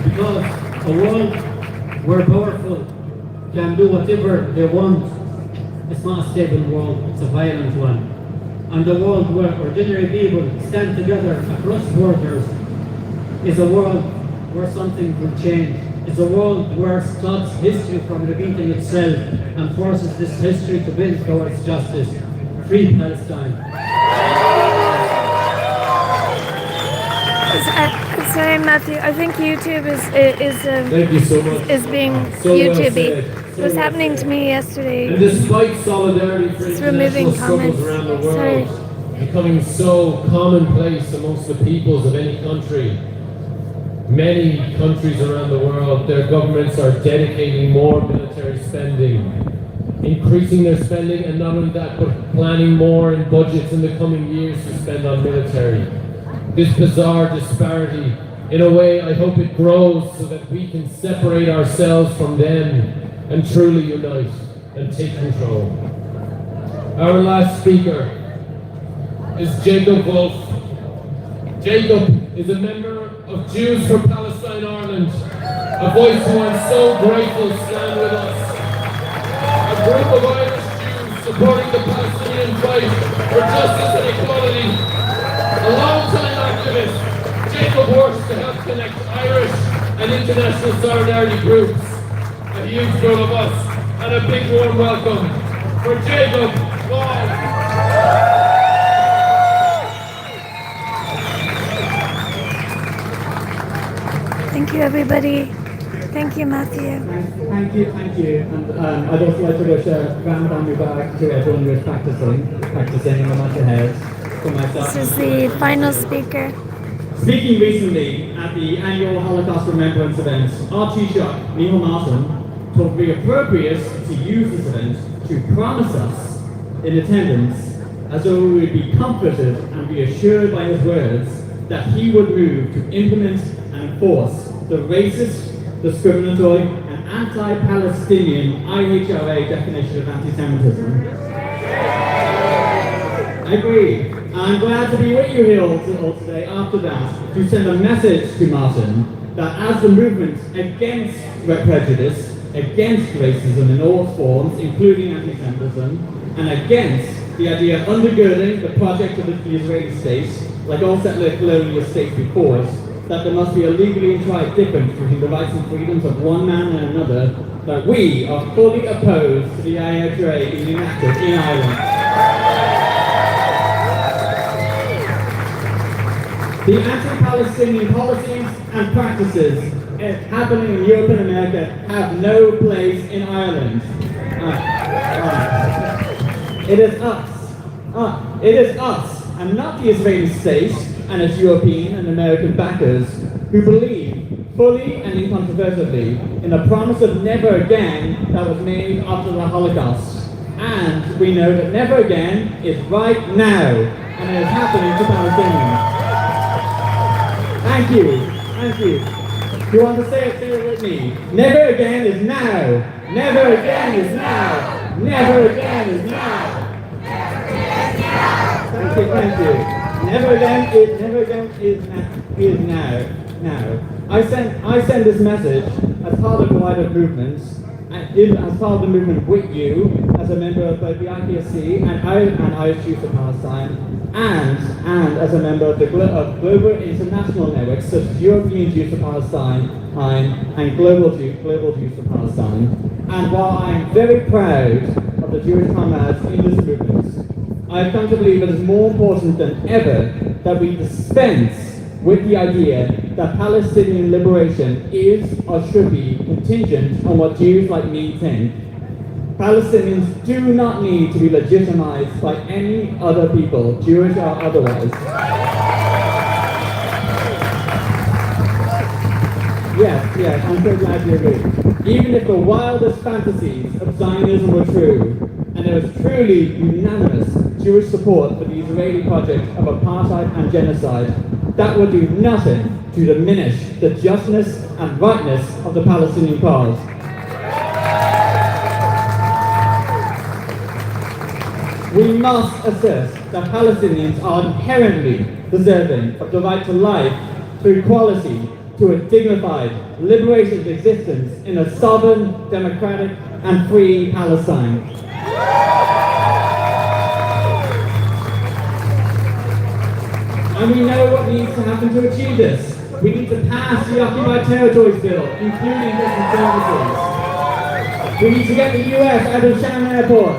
Because a world where powerful can do whatever they want, it's not a stable world, it's a violent one. And the world where ordinary people stand together across borders is a world where something will change. It's a world where stops history from repeating itself and forces this history to build towards justice. Free Palestine. Sorry, Matthew. I think YouTube Thank you so much. is being So well YouTubey. said. It was happening to me yesterday. And despite solidarity for It's removing international struggles comments. around the world Sorry. becoming so commonplace amongst the peoples of any country, many countries around the world, their governments are dedicating more military spending, increasing their spending, and not only that, but planning more in budgets in the coming years to spend on military. This bizarre disparity, in a way, I hope it grows so that we can separate ourselves from them and truly unite and take control. Our last speaker is Jacob Wolf. Jacob is a member of Jews for Palestine Ireland, a voice who I'm so grateful stand with us. A group of Irish Jews supporting the Palestinian fight for justice and equality. A long-time activist, Jacob works to help connect Irish and international solidarity groups. A huge round of us and a big warm welcome for Jacob Wolf. Thank you, everybody. Thank you, Matthew. Thank you. And I'd also like to wish a Ramadan Mubarak to everyone who is practicing in the month ahead. For myself. This is the final speaker. Speaking recently at the annual Holocaust Remembrance event, our Taoiseach, Neil Martin, thought it would be appropriate to use this event to promise us in attendance as though we would be comforted and be assured by his words that he would move to implement and enforce the racist, discriminatory and anti-Palestinian IHRA definition of anti-Semitism. I agree. I'm glad to be with you here all today after that to send a message to Martin that as the movement against prejudice, against racism in all forms, including anti-Semitism, and against the idea undergirding the project of the Israeli state, like all settler colonial states before it, that there must be a legally enshrined difference between the rights and freedoms of one man and another, that we are fully opposed to the IHRA being enacted in Ireland. The anti-Palestinian policies and practices happening in Europe and America have no place in Ireland. It is us, and not the Israeli state and its European and American backers, who believe fully and incontrovertibly in the promise of never again that was made after the Holocaust. And we know that never again is right now, and it is happening to Palestinians. Thank you. You want to say it with me? Never again is now. Never again is now. Never again is now. Thank you. Never again is now. I send this message as part of the wider movement, as part of the movement with you, as a member of both the IPSC and Irish Youth for Palestine, and as a member of the global international networks such as European Youth for Palestine and Global Youth for Palestine. And while I am very proud of the Jewish comrades in this movement, I have come to believe it is more important than ever that we dispense with the idea that Palestinian liberation is or should be contingent on what Jews like me think. Palestinians do not need to be legitimized by any other people, Jewish or otherwise. Yes, I'm so glad you agree. Even if the wildest fantasies of Zionism were true, and there is truly unanimous Jewish support for the Israeli project of apartheid and genocide, that would do nothing to diminish the justness and rightness of the Palestinian cause. We must assert that Palestinians are inherently deserving of the right to life, to equality, to a dignified, liberated existence in a sovereign, democratic, and free Palestine. And we know what needs to happen to achieve this. We need to pass the Occupied Territories Bill, including business services. We need to get the US out of Shannon Airport.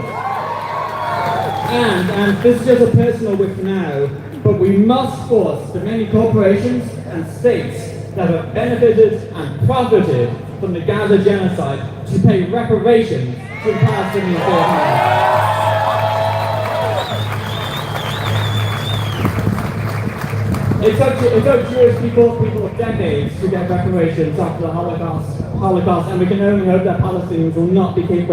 And this is just a personal wish now, but we must force the many corporations and states that have benefited and profited from the Gaza genocide to pay reparations to the Palestinian authorities. It took Jewish people decades to get reparations after the Holocaust, and we can only hope that Palestinians will not be kept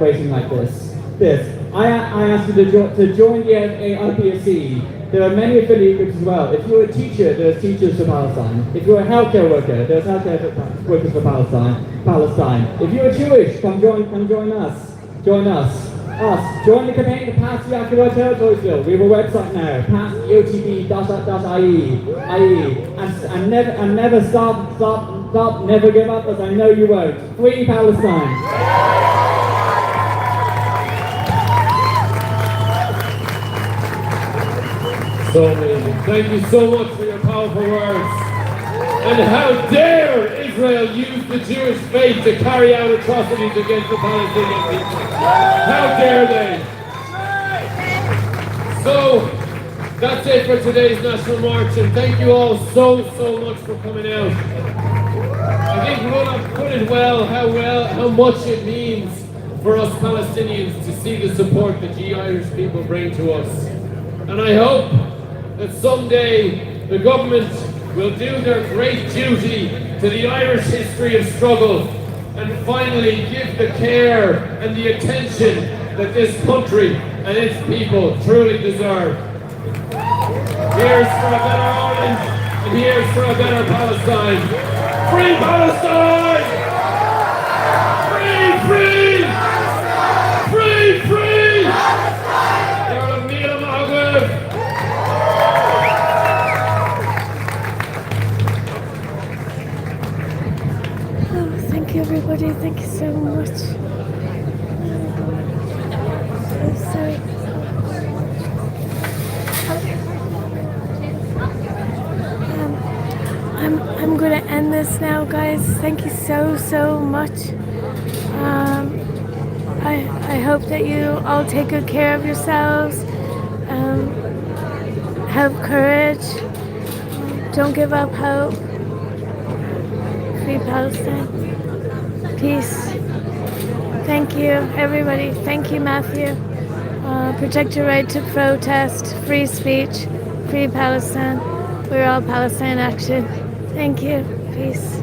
waiting like this. I ask you to join the IPSC. There are many affiliate groups as well. If you're a teacher, there's Teachers for Palestine. If you're a healthcare worker, there's healthcare workers for Palestine. If you're Jewish, come join us. Join the campaign to pass the Occupied Territories Bill. We have a website now, passtheotb.ie, and never stop, never give up, as I know you won't. Free Palestine. So amazing. Thank you so much for your powerful words. And how dare Israel use the Jewish faith to carry out atrocities against the Palestinian people? How dare they? So, that's it for today's National March, and thank you all so much for coming out. I think Rona put it how much it means for us Palestinians to see the support that the Irish people bring to us. And I hope that someday the government will do their great duty to the Irish history of struggle and finally give the care and the attention that this country and its people truly deserve. Here's for a better Ireland, and here's for a better Palestine. Free Palestine! Free, free! Free, free! Yarlam Mila Maghrib! Oh, thank you, everybody. Thank you so much. So sorry. I'm going to end this now, guys. Thank you so much. I hope that you all take good care of yourselves. Have courage. Don't give up hope. Free Palestine. Peace. Thank you, everybody. Thank you, Matthew. Protect your right to protest. Free speech. Free Palestine. We're all Palestine Action. Thank you. Peace.